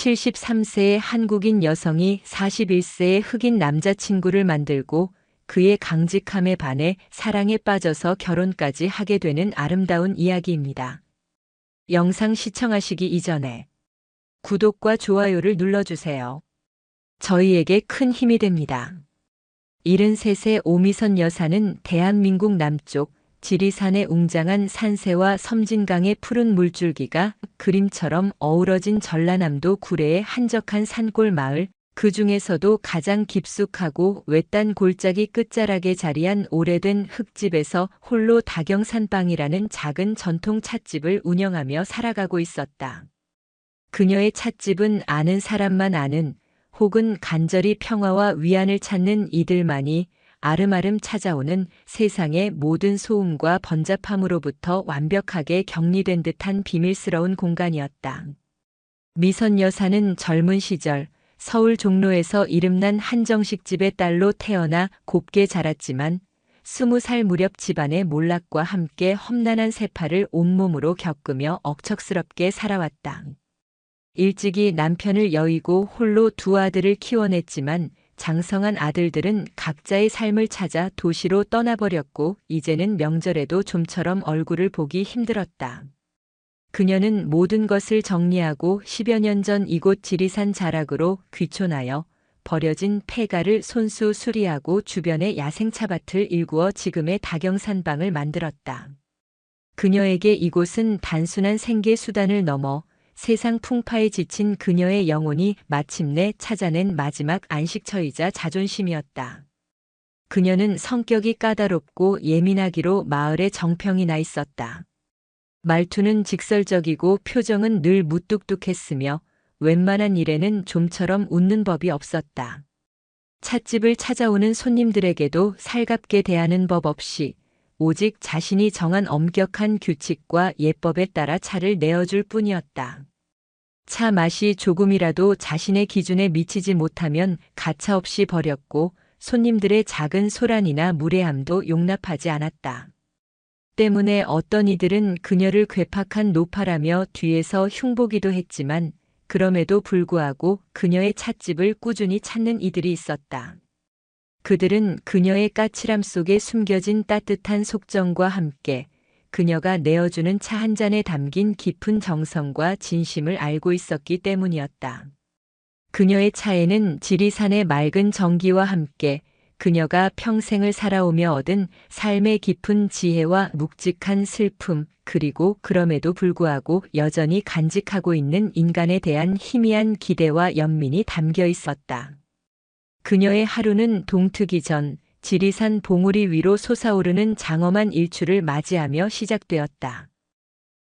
73세의 한국인 여성이 41세의 흑인 남자친구를 만들고 그의 강직함에 반해 사랑에 빠져서 결혼까지 하게 되는 아름다운 이야기입니다. 영상 시청하시기 이전에 구독과 좋아요를 눌러주세요. 저희에게 큰 힘이 됩니다. 73세 오미선 여사는 대한민국 남쪽 지리산의 웅장한 산세와 섬진강의 푸른 물줄기가 그림처럼 어우러진 전라남도 구례의 한적한 산골 마을, 그 중에서도 가장 깊숙하고 외딴 골짜기 끝자락에 자리한 오래된 흙집에서 홀로 다경산방이라는 작은 전통 찻집을 운영하며 살아가고 있었다. 그녀의 찻집은 아는 사람만 아는, 혹은 간절히 평화와 위안을 찾는 이들만이 아름아름 찾아오는 세상의 모든 소음과 번잡함으로부터 완벽하게 격리된 듯한 비밀스러운 공간이었다. 미선 여사는 젊은 시절 서울 종로에서 이름난 한정식집의 딸로 태어나 곱게 자랐지만 20살 무렵 집안의 몰락과 함께 험난한 세파를 온몸으로 겪으며 억척스럽게 살아왔다. 일찍이 남편을 여의고 홀로 두 아들을 키워냈지만 장성한 아들들은 각자의 삶을 찾아 도시로 떠나버렸고 이제는 명절에도 좀처럼 얼굴을 보기 힘들었다. 그녀는 모든 것을 정리하고 10여 년 전 이곳 지리산 자락으로 귀촌하여 버려진 폐가를 손수 수리하고 주변의 야생차밭을 일구어 지금의 다경산방을 만들었다. 그녀에게 이곳은 단순한 생계 수단을 넘어 세상 풍파에 지친 그녀의 영혼이 마침내 찾아낸 마지막 안식처이자 자존심이었다. 그녀는 성격이 까다롭고 예민하기로 마을에 정평이 나 있었다. 말투는 직설적이고 표정은 늘 무뚝뚝했으며 웬만한 일에는 좀처럼 웃는 법이 없었다. 찻집을 찾아오는 손님들에게도 살갑게 대하는 법 없이 오직 자신이 정한 엄격한 규칙과 예법에 따라 차를 내어줄 뿐이었다. 차 맛이 조금이라도 자신의 기준에 미치지 못하면 가차없이 버렸고 손님들의 작은 소란이나 무례함도 용납하지 않았다. 때문에 어떤 이들은 그녀를 괴팍한 노파라며 뒤에서 흉보기도 했지만 그럼에도 불구하고 그녀의 찻집을 꾸준히 찾는 이들이 있었다. 그들은 그녀의 까칠함 속에 숨겨진 따뜻한 속정과 함께 그녀가 내어주는 차 한 잔에 담긴 깊은 정성과 진심을 알고 있었기 때문이었다. 그녀의 차에는 지리산의 맑은 정기와 함께 그녀가 평생을 살아오며 얻은 삶의 깊은 지혜와 묵직한 슬픔, 그리고 그럼에도 불구하고 여전히 간직하고 있는 인간에 대한 희미한 기대와 연민이 담겨 있었다. 그녀의 하루는 동트기 전 지리산 봉우리 위로 솟아오르는 장엄한 일출을 맞이하며 시작되었다.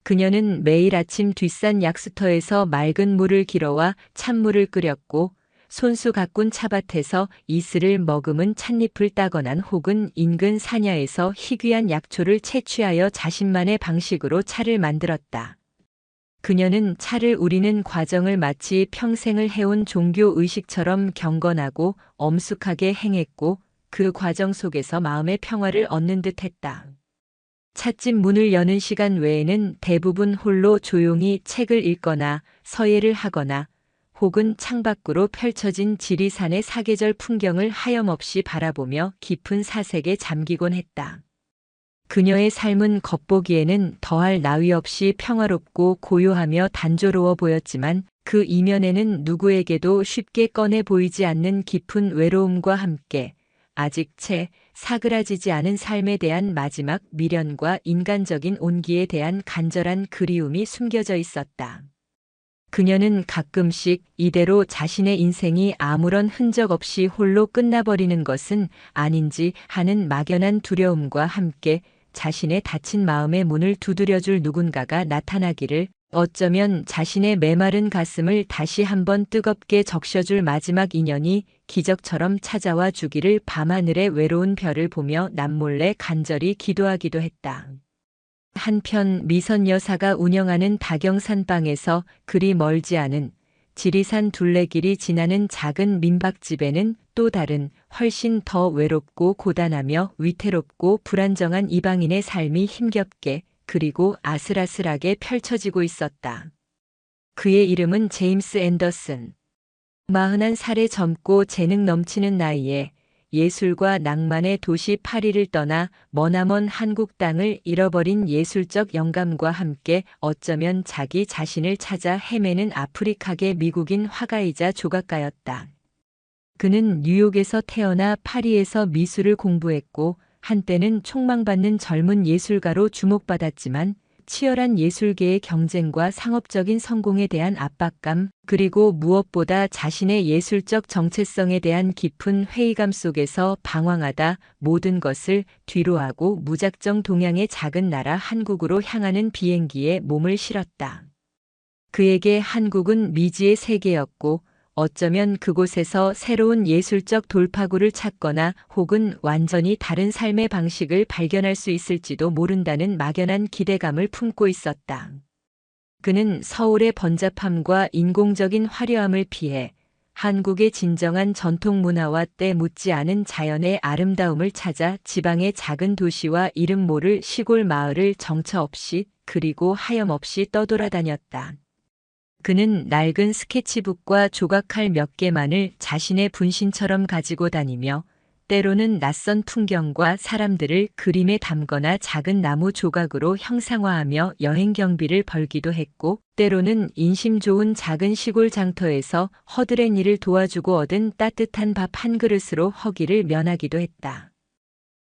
그녀는 매일 아침 뒷산 약수터에서 맑은 물을 길어와 찬물을 끓였고 손수 가꾼 차밭에서 이슬을 머금은 찻잎을 따거나 혹은 인근 사냐에서 희귀한 약초를 채취하여 자신만의 방식으로 차를 만들었다. 그녀는 차를 우리는 과정을 마치 평생을 해온 종교 의식처럼 경건하고 엄숙하게 행했고 그 과정 속에서 마음의 평화를 얻는 듯 했다. 찻집 문을 여는 시간 외에는 대부분 홀로 조용히 책을 읽거나 서예를 하거나 혹은 창밖으로 펼쳐진 지리산의 사계절 풍경을 하염없이 바라보며 깊은 사색에 잠기곤 했다. 그녀의 삶은 겉보기에는 더할 나위 없이 평화롭고 고요하며 단조로워 보였지만 그 이면에는 누구에게도 쉽게 꺼내 보이지 않는 깊은 외로움과 함께 아직 채 사그라지지 않은 삶에 대한 마지막 미련과 인간적인 온기에 대한 간절한 그리움이 숨겨져 있었다. 그녀는 가끔씩 이대로 자신의 인생이 아무런 흔적 없이 홀로 끝나버리는 것은 아닌지 하는 막연한 두려움과 함께 자신의 닫힌 마음의 문을 두드려줄 누군가가 나타나기를, 어쩌면 자신의 메마른 가슴을 다시 한번 뜨겁게 적셔줄 마지막 인연이 기적처럼 찾아와 주기를 밤하늘의 외로운 별을 보며 남몰래 간절히 기도하기도 했다. 한편 미선 여사가 운영하는 다경산방에서 그리 멀지 않은 지리산 둘레길이 지나는 작은 민박집에는 또 다른 훨씬 더 외롭고 고단하며 위태롭고 불안정한 이방인의 삶이 힘겹게 그리고 아슬아슬하게 펼쳐지고 있었다. 그의 이름은 제임스 앤더슨. 41살의 젊고 재능 넘치는 나이에 예술과 낭만의 도시 파리를 떠나 머나먼 한국 땅을 잃어버린 예술적 영감과 함께 어쩌면 자기 자신을 찾아 헤매는 아프리카계 미국인 화가이자 조각가였다. 그는 뉴욕에서 태어나 파리에서 미술을 공부했고 한때는 촉망받는 젊은 예술가로 주목받았지만 치열한 예술계의 경쟁과 상업적인 성공에 대한 압박감, 그리고 무엇보다 자신의 예술적 정체성에 대한 깊은 회의감 속에서 방황하다 모든 것을 뒤로하고 무작정 동양의 작은 나라 한국으로 향하는 비행기에 몸을 실었다. 그에게 한국은 미지의 세계였고 어쩌면 그곳에서 새로운 예술적 돌파구를 찾거나 혹은 완전히 다른 삶의 방식을 발견할 수 있을지도 모른다는 막연한 기대감을 품고 있었다. 그는 서울의 번잡함과 인공적인 화려함을 피해 한국의 진정한 전통 문화와 때 묻지 않은 자연의 아름다움을 찾아 지방의 작은 도시와 이름 모를 시골 마을을 정처 없이 그리고 하염없이 떠돌아다녔다. 그는 낡은 스케치북과 조각칼 몇 개만을 자신의 분신처럼 가지고 다니며 때로는 낯선 풍경과 사람들을 그림에 담거나 작은 나무 조각으로 형상화하며 여행 경비를 벌기도 했고 때로는 인심 좋은 작은 시골 장터에서 허드렛 일을 도와주고 얻은 따뜻한 밥 한 그릇으로 허기를 면하기도 했다.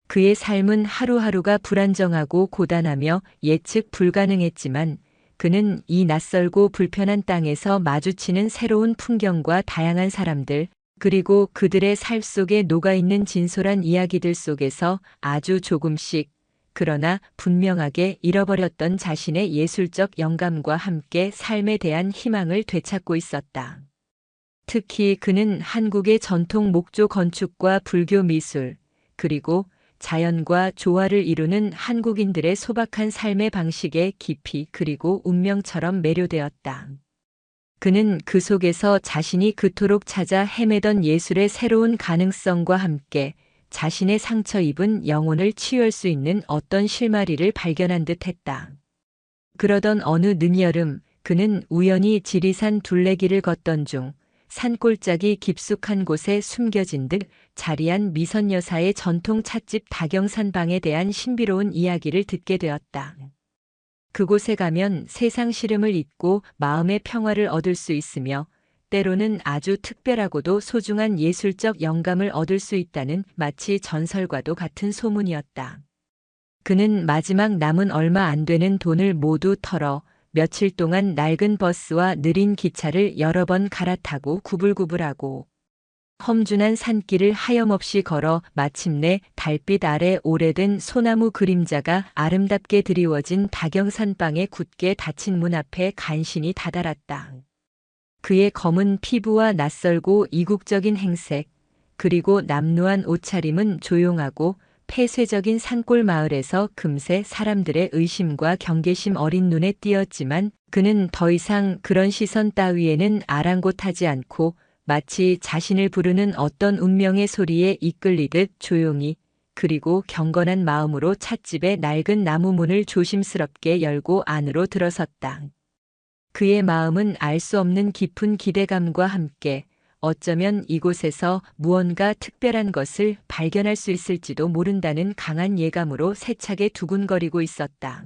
그의 삶은 하루하루가 불안정하고 고단하며 예측 불가능했지만 그는 이 낯설고 불편한 땅에서 마주치는 새로운 풍경과 다양한 사람들, 그리고 그들의 삶 속에 녹아있는 진솔한 이야기들 속에서 아주 조금씩, 그러나 분명하게 잃어버렸던 자신의 예술적 영감과 함께 삶에 대한 희망을 되찾고 있었다. 특히 그는 한국의 전통 목조 건축과 불교 미술, 그리고 자연과 조화를 이루는 한국인들의 소박한 삶의 방식에 깊이 그리고 운명처럼 매료되었다. 그는 그 속에서 자신이 그토록 찾아 헤매던 예술의 새로운 가능성과 함께 자신의 상처 입은 영혼을 치유할 수 있는 어떤 실마리를 발견한 듯 했다. 그러던 어느 늦여름 그는 우연히 지리산 둘레길을 걷던 중 산골짜기 깊숙한 곳에 숨겨진 듯 자리한 미선 여사의 전통 찻집 다경산방에 대한 신비로운 이야기를 듣게 되었다. 그곳에 가면 세상 시름을 잊고 마음의 평화를 얻을 수 있으며 때로는 아주 특별하고도 소중한 예술적 영감을 얻을 수 있다는 마치 전설과도 같은 소문이었다. 그는 마지막 남은 얼마 안 되는 돈을 모두 털어 며칠 동안 낡은 버스와 느린 기차를 여러 번 갈아타고 구불구불하고 험준한 산길을 하염없이 걸어 마침내 달빛 아래 오래된 소나무 그림자가 아름답게 드리워진 다경산방의 굳게 닫힌 문 앞에 간신히 다다랐다. 그의 검은 피부와 낯설고 이국적인 행색, 그리고 남루한 옷차림은 조용하고 폐쇄적인 산골 마을에서 금세 사람들의 의심과 경계심 어린 눈에 띄었지만 그는 더 이상 그런 시선 따위에는 아랑곳하지 않고 마치 자신을 부르는 어떤 운명의 소리에 이끌리듯 조용히 그리고 경건한 마음으로 찻집의 낡은 나무 문을 조심스럽게 열고 안으로 들어섰다. 그의 마음은 알 수 없는 깊은 기대감과 함께 어쩌면 이곳에서 무언가 특별한 것을 발견할 수 있을지도 모른다는 강한 예감으로 세차게 두근거리고 있었다.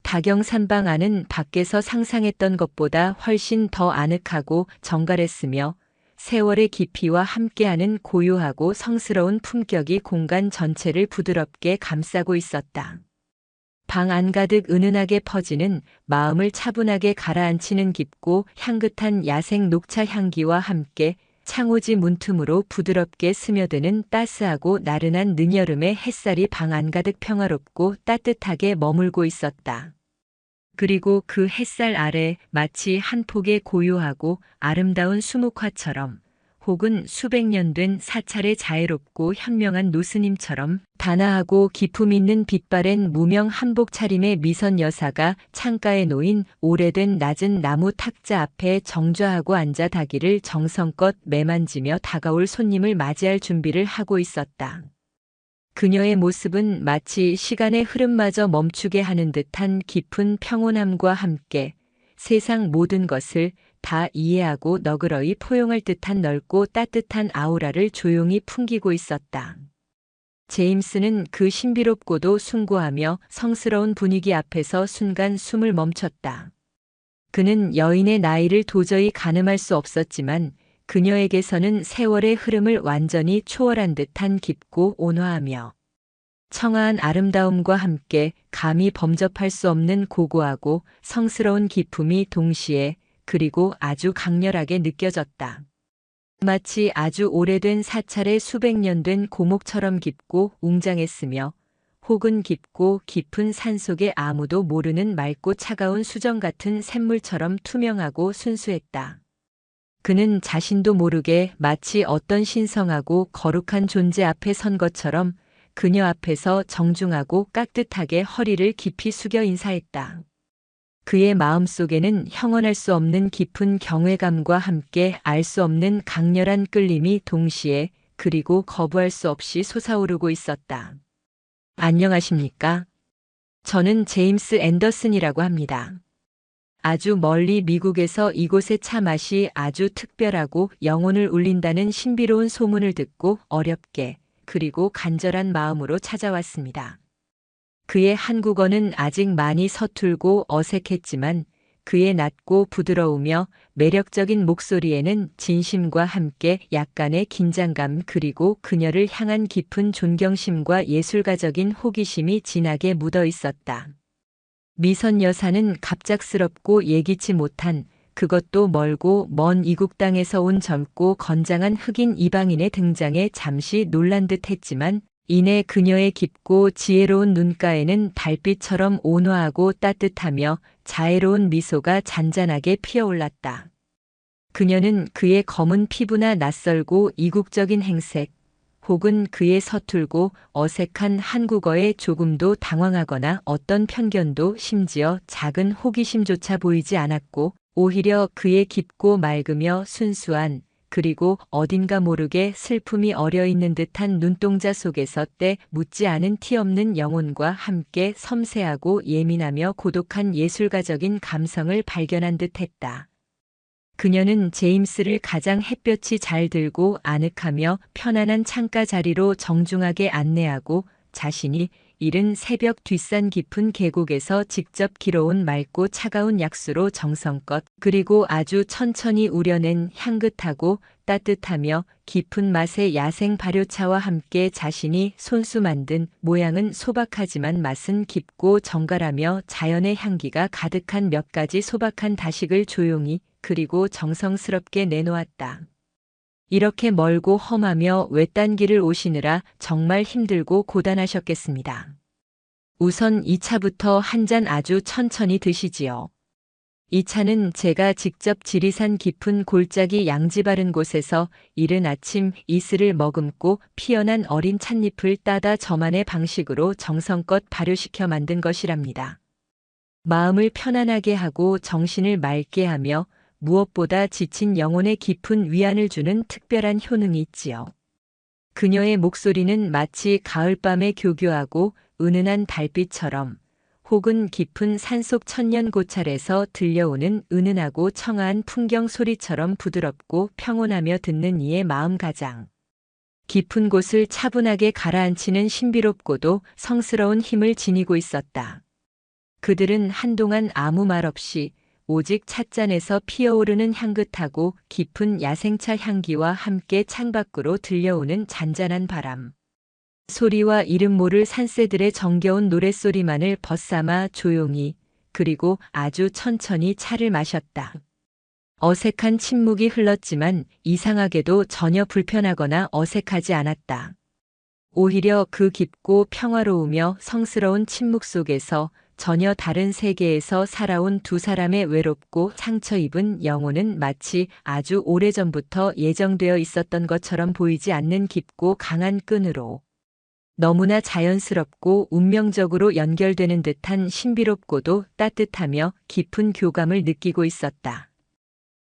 다경산방 안은 밖에서 상상했던 것보다 훨씬 더 아늑하고 정갈했으며 세월의 깊이와 함께하는 고요하고 성스러운 품격이 공간 전체를 부드럽게 감싸고 있었다. 방 안가득 은은하게 퍼지는 마음을 차분하게 가라앉히는 깊고 향긋한 야생 녹차 향기와 함께 창호지 문틈으로 부드럽게 스며드는 따스하고 나른한 늦여름의 햇살이 방 안가득 평화롭고 따뜻하게 머물고 있었다. 그리고 그 햇살 아래 마치 한 폭의 고요하고 아름다운 수묵화처럼 혹은 수백 년 된 사찰의 자애롭고 현명한 노스님처럼 단아하고 기품 있는 빛바랜 무명 한복 차림의 미선 여사가 창가에 놓인 오래된 낮은 나무 탁자 앞에 정좌하고 앉아 닭이를 정성껏 매만지며 다가올 손님을 맞이할 준비를 하고 있었다. 그녀의 모습은 마치 시간의 흐름마저 멈추게 하는 듯한 깊은 평온함과 함께 세상 모든 것을 다 이해하고 너그러이 포용할 듯한 넓고 따뜻한 아우라를 조용히 풍기고 있었다. 제임스는 그 신비롭고도 숭고하며 성스러운 분위기 앞에서 순간 숨을 멈췄다. 그는 여인의 나이를 도저히 가늠할 수 없었지만 그녀에게서는 세월의 흐름을 완전히 초월한 듯한 깊고 온화하며 청아한 아름다움과 함께 감히 범접할 수 없는 고고하고 성스러운 기품이 동시에 그리고 아주 강렬하게 느껴졌다. 마치 아주 오래된 사찰에 수백 년 된 고목처럼 깊고 웅장했으며 혹은 깊고 깊은 산속에 아무도 모르는 맑고 차가운 수정 같은 샘물처럼 투명하고 순수했다. 그는 자신도 모르게 마치 어떤 신성하고 거룩한 존재 앞에 선 것처럼 그녀 앞에서 정중하고 깍듯하게 허리를 깊이 숙여 인사했다. 그의 마음속에는 형언할 수 없는 깊은 경외감과 함께 알 수 없는 강렬한 끌림이 동시에 그리고 거부할 수 없이 솟아오르고 있었다. 안녕하십니까? 저는 제임스 앤더슨이라고 합니다. 아주 멀리 미국에서 이곳의 차 맛이 아주 특별하고 영혼을 울린다는 신비로운 소문을 듣고 어렵게 그리고 간절한 마음으로 찾아왔습니다. 그의 한국어는 아직 많이 서툴고 어색했지만 그의 낮고 부드러우며 매력적인 목소리에는 진심과 함께 약간의 긴장감 그리고 그녀를 향한 깊은 존경심과 예술가적인 호기심이 진하게 묻어 있었다. 미선 여사는 갑작스럽고 예기치 못한 그것도 멀고 먼 이국 땅에서 온 젊고 건장한 흑인 이방인의 등장에 잠시 놀란 듯 했지만 이내 그녀의 깊고 지혜로운 눈가에는 달빛처럼 온화하고 따뜻하며 자애로운 미소가 잔잔하게 피어올랐다. 그녀는 그의 검은 피부나 낯설고 이국적인 행색, 혹은 그의 서툴고 어색한 한국어에 조금도 당황하거나 어떤 편견도 심지어 작은 호기심조차 보이지 않았고 오히려 그의 깊고 맑으며 순수한 그리고 어딘가 모르게 슬픔이 어려 있는 듯한 눈동자 속에서 때 묻지 않은 티 없는 영혼과 함께 섬세하고 예민하며 고독한 예술가적인 감성을 발견한 듯했다. 그녀는 제임스를 가장 햇볕이 잘 들고 아늑하며 편안한 창가 자리로 정중하게 안내하고 자신이 이른 새벽 뒷산 깊은 계곡에서 직접 길어온 맑고 차가운 약수로 정성껏 그리고 아주 천천히 우려낸 향긋하고 따뜻하며 깊은 맛의 야생 발효차와 함께 자신이 손수 만든 모양은 소박하지만 맛은 깊고 정갈하며 자연의 향기가 가득한 몇 가지 소박한 다식을 조용히 그리고 정성스럽게 내놓았다. 이렇게 멀고 험하며 외딴 길을 오시느라 정말 힘들고 고단하셨겠습니다. 우선 이 차부터 한 잔 아주 천천히 드시지요. 이 차는 제가 직접 지리산 깊은 골짜기 양지 바른 곳에서 이른 아침 이슬을 머금고 피어난 어린 찻잎을 따다 저만의 방식으로 정성껏 발효시켜 만든 것이랍니다. 마음을 편안하게 하고 정신을 맑게 하며 무엇보다 지친 영혼에 깊은 위안을 주는 특별한 효능이 있지요. 그녀의 목소리는 마치 가을밤의 교교하고 은은한 달빛처럼 혹은 깊은 산속 천년 고찰에서 들려오는 은은하고 청아한 풍경 소리처럼 부드럽고 평온하며 듣는 이의 마음 가장 깊은 곳을 차분하게 가라앉히는 신비롭고도 성스러운 힘을 지니고 있었다. 그들은 한동안 아무 말 없이 오직 찻잔에서 피어오르는 향긋하고 깊은 야생차 향기와 함께 창밖으로 들려오는 잔잔한 바람 소리와 이름 모를 산새들의 정겨운 노랫소리만을 벗삼아 조용히 그리고 아주 천천히 차를 마셨다. 어색한 침묵이 흘렀지만 이상하게도 전혀 불편하거나 어색하지 않았다. 오히려 그 깊고 평화로우며 성스러운 침묵 속에서 전혀 다른 세계에서 살아온 두 사람의 외롭고 상처 입은 영혼은 마치 아주 오래전부터 예정되어 있었던 것처럼 보이지 않는 깊고 강한 끈으로 너무나 자연스럽고 운명적으로 연결되는 듯한 신비롭고도 따뜻하며 깊은 교감을 느끼고 있었다.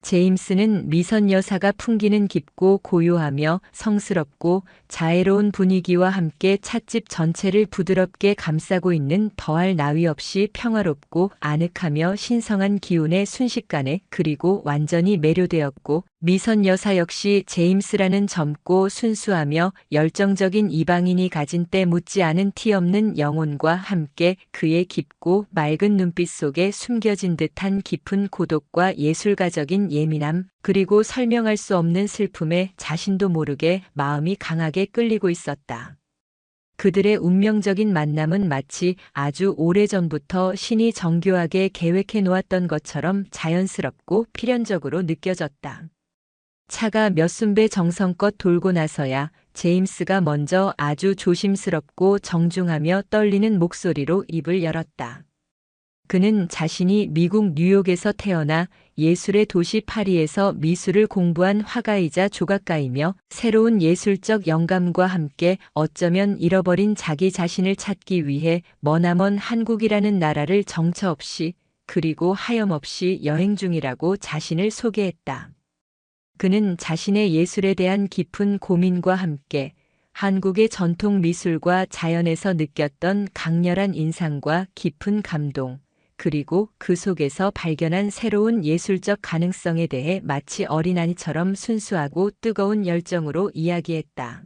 제임스는 미선 여사가 풍기는 깊고 고요하며 성스럽고 자애로운 분위기와 함께 찻집 전체를 부드럽게 감싸고 있는 더할 나위 없이 평화롭고 아늑하며 신성한 기운에 순식간에 그리고 완전히 매료되었고, 미선 여사 역시 제임스라는 젊고 순수하며 열정적인 이방인이 가진 때 묻지 않은 티 없는 영혼과 함께 그의 깊고 맑은 눈빛 속에 숨겨진 듯한 깊은 고독과 예술가적인 예민함, 그리고 설명할 수 없는 슬픔에 자신도 모르게 마음이 강하게 끌리고 있었다. 그들의 운명적인 만남은 마치 아주 오래전부터 신이 정교하게 계획해 놓았던 것처럼 자연스럽고 필연적으로 느껴졌다. 차가 몇 순배 정성껏 돌고 나서야 제임스가 먼저 아주 조심스럽고 정중하며 떨리는 목소리로 입을 열었다. 그는 자신이 미국 뉴욕에서 태어나 예술의 도시 파리에서 미술을 공부한 화가이자 조각가이며 새로운 예술적 영감과 함께 어쩌면 잃어버린 자기 자신을 찾기 위해 머나먼 한국이라는 나라를 정처 없이 그리고 하염없이 여행 중이라고 자신을 소개했다. 그는 자신의 예술에 대한 깊은 고민과 함께 한국의 전통 미술과 자연에서 느꼈던 강렬한 인상과 깊은 감동, 그리고 그 속에서 발견한 새로운 예술적 가능성에 대해 마치 어린아이처럼 순수하고 뜨거운 열정으로 이야기했다.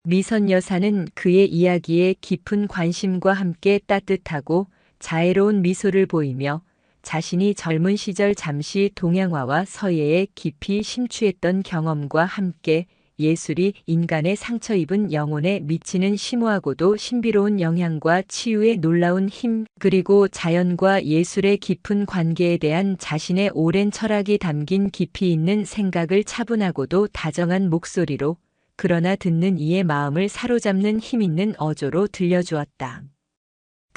미선 여사는 그의 이야기에 깊은 관심과 함께 따뜻하고 자애로운 미소를 보이며 자신이 젊은 시절 잠시 동양화와 서예에 깊이 심취했던 경험과 함께 예술이 인간의 상처 입은 영혼에 미치는 심오하고도 신비로운 영향과 치유의 놀라운 힘, 그리고 자연과 예술의 깊은 관계에 대한 자신의 오랜 철학이 담긴 깊이 있는 생각을 차분하고도 다정한 목소리로, 그러나 듣는 이의 마음을 사로잡는 힘 있는 어조로 들려주었다.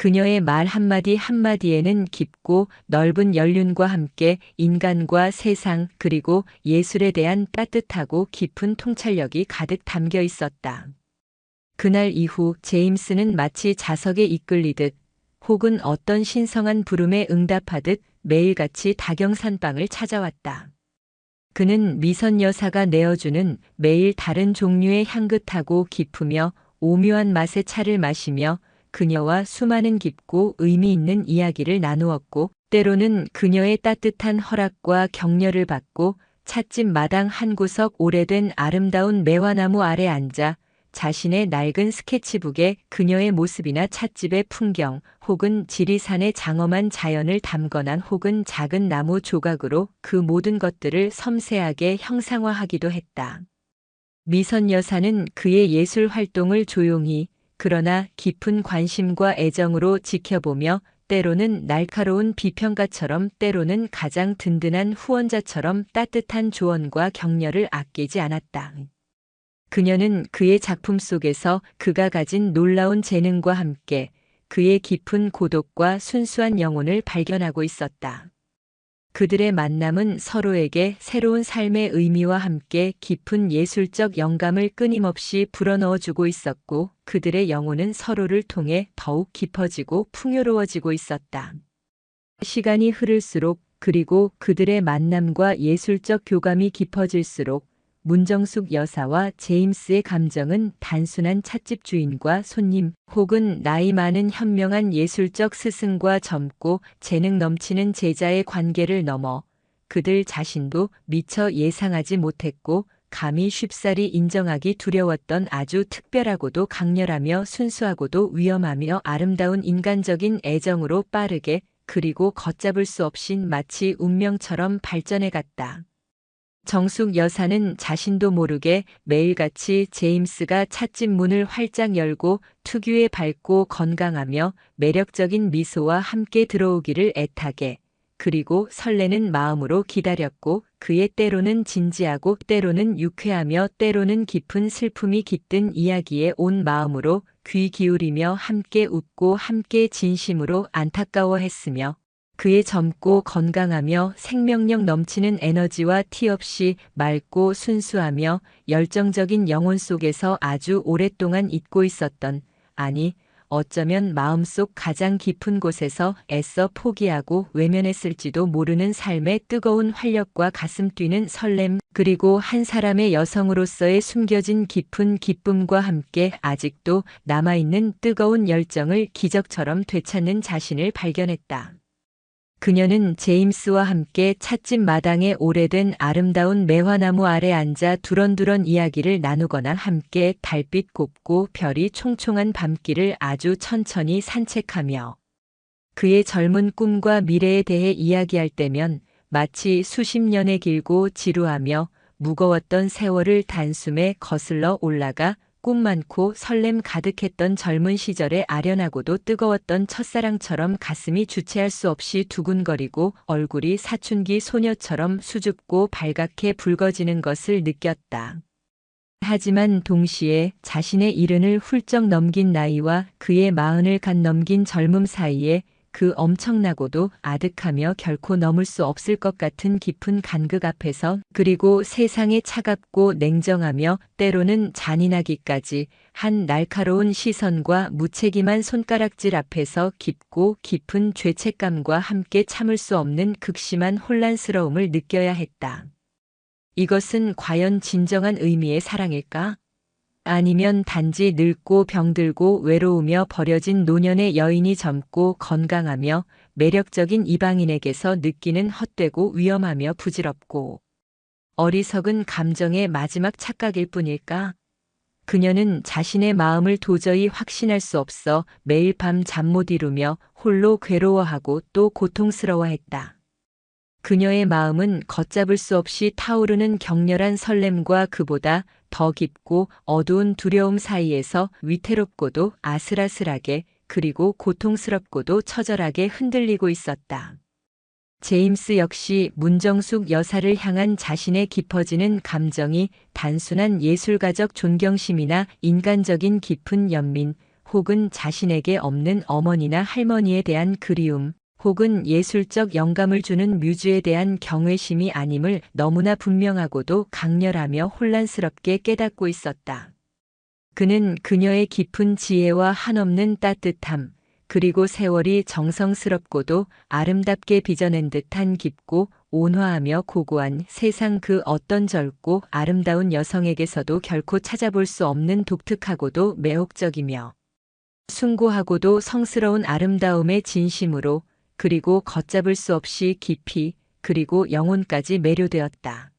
그녀의 말 한마디 한마디에는 깊고 넓은 연륜과 함께 인간과 세상 그리고 예술에 대한 따뜻하고 깊은 통찰력이 가득 담겨 있었다. 그날 이후 제임스는 마치 자석에 이끌리듯 혹은 어떤 신성한 부름에 응답하듯 매일같이 다경산방을 찾아왔다. 그는 미선 여사가 내어주는 매일 다른 종류의 향긋하고 깊으며 오묘한 맛의 차를 마시며 그녀와 수많은 깊고 의미 있는 이야기를 나누었고, 때로는 그녀의 따뜻한 허락과 격려를 받고 찻집 마당 한 구석 오래된 아름다운 매화나무 아래 앉아 자신의 낡은 스케치북에 그녀의 모습이나 찻집의 풍경 혹은 지리산의 장엄한 자연을 담거나 혹은 작은 나무 조각으로 그 모든 것들을 섬세하게 형상화하기도 했다. 미선 여사는 그의 예술 활동을 조용히 그러나 깊은 관심과 애정으로 지켜보며 때로는 날카로운 비평가처럼 때로는 가장 든든한 후원자처럼 따뜻한 조언과 격려를 아끼지 않았다. 그녀는 그의 작품 속에서 그가 가진 놀라운 재능과 함께 그의 깊은 고독과 순수한 영혼을 발견하고 있었다. 그들의 만남은 서로에게 새로운 삶의 의미와 함께 깊은 예술적 영감을 끊임없이 불어넣어주고 있었고, 그들의 영혼은 서로를 통해 더욱 깊어지고 풍요로워지고 있었다. 시간이 흐를수록 그리고 그들의 만남과 예술적 교감이 깊어질수록 문정숙 여사와 제임스의 감정은 단순한 찻집 주인과 손님 혹은 나이 많은 현명한 예술적 스승과 젊고 재능 넘치는 제자의 관계를 넘어 그들 자신도 미처 예상하지 못했고 감히 쉽사리 인정하기 두려웠던 아주 특별하고도 강렬하며 순수하고도 위험하며 아름다운 인간적인 애정으로 빠르게 그리고 걷잡을 수 없이 마치 운명처럼 발전해 갔다. 정숙 여사는 자신도 모르게 매일같이 제임스가 찻집 문을 활짝 열고 특유의 밝고 건강하며 매력적인 미소와 함께 들어오기를 애타게 그리고 설레는 마음으로 기다렸고, 그의 때로는 진지하고 때로는 유쾌하며 때로는 깊은 슬픔이 깃든 이야기에 온 마음으로 귀 기울이며 함께 웃고 함께 진심으로 안타까워했으며, 그의 젊고 건강하며 생명력 넘치는 에너지와 티 없이 맑고 순수하며 열정적인 영혼 속에서 아주 오랫동안 잊고 있었던, 아니 어쩌면 마음속 가장 깊은 곳에서 애써 포기하고 외면했을지도 모르는 삶의 뜨거운 활력과 가슴 뛰는 설렘, 그리고 한 사람의 여성으로서의 숨겨진 깊은 기쁨과 함께 아직도 남아있는 뜨거운 열정을 기적처럼 되찾는 자신을 발견했다. 그녀는 제임스와 함께 찻집 마당의 오래된 아름다운 매화나무 아래 앉아 두런두런 이야기를 나누거나 함께 달빛 곱고 별이 총총한 밤길을 아주 천천히 산책하며 그의 젊은 꿈과 미래에 대해 이야기할 때면 마치 수십 년의 길고 지루하며 무거웠던 세월을 단숨에 거슬러 올라가 꿈 많고 설렘 가득했던 젊은 시절의 아련하고도 뜨거웠던 첫사랑처럼 가슴이 주체할 수 없이 두근거리고 얼굴이 사춘기 소녀처럼 수줍고 발갛게 붉어지는 것을 느꼈다. 하지만 동시에 자신의 70을 훌쩍 넘긴 나이와 그의 40을 갓 넘긴 젊음 사이에 그 엄청나고도 아득하며 결코 넘을 수 없을 것 같은 깊은 간극 앞에서, 그리고 세상에 차갑고 냉정하며 때로는 잔인하기까지 한 날카로운 시선과 무책임한 손가락질 앞에서 깊고 깊은 죄책감과 함께 참을 수 없는 극심한 혼란스러움을 느껴야 했다. 이것은 과연 진정한 의미의 사랑일까? 아니면 단지 늙고 병들고 외로우며 버려진 노년의 여인이 젊고 건강하며 매력적인 이방인에게서 느끼는 헛되고 위험하며 부질없고 어리석은 감정의 마지막 착각일 뿐일까? 그녀는 자신의 마음을 도저히 확신할 수 없어 매일 밤 잠 못 이루며 홀로 괴로워하고 또 고통스러워했다. 그녀의 마음은 걷잡을 수 없이 타오르는 격렬한 설렘과 그보다 더 깊고 어두운 두려움 사이에서 위태롭고도 아슬아슬하게, 그리고 고통스럽고도 처절하게 흔들리고 있었다. 제임스 역시 문정숙 여사를 향한 자신의 깊어지는 감정이 단순한 예술가적 존경심이나 인간적인 깊은 연민, 혹은 자신에게 없는 어머니나 할머니에 대한 그리움, 혹은 예술적 영감을 주는 뮤즈에 대한 경외심이 아님을 너무나 분명하고도 강렬하며 혼란스럽게 깨닫고 있었다. 그는 그녀의 깊은 지혜와 한없는 따뜻함, 그리고 세월이 정성스럽고도 아름답게 빚어낸 듯한 깊고 온화하며 고고한 세상 그 어떤 젊고 아름다운 여성에게서도 결코 찾아볼 수 없는 독특하고도 매혹적이며 숭고하고도 성스러운 아름다움의 진심으로, 그리고 걷잡을 수 없이 깊이, 그리고 영혼까지 매료되었다.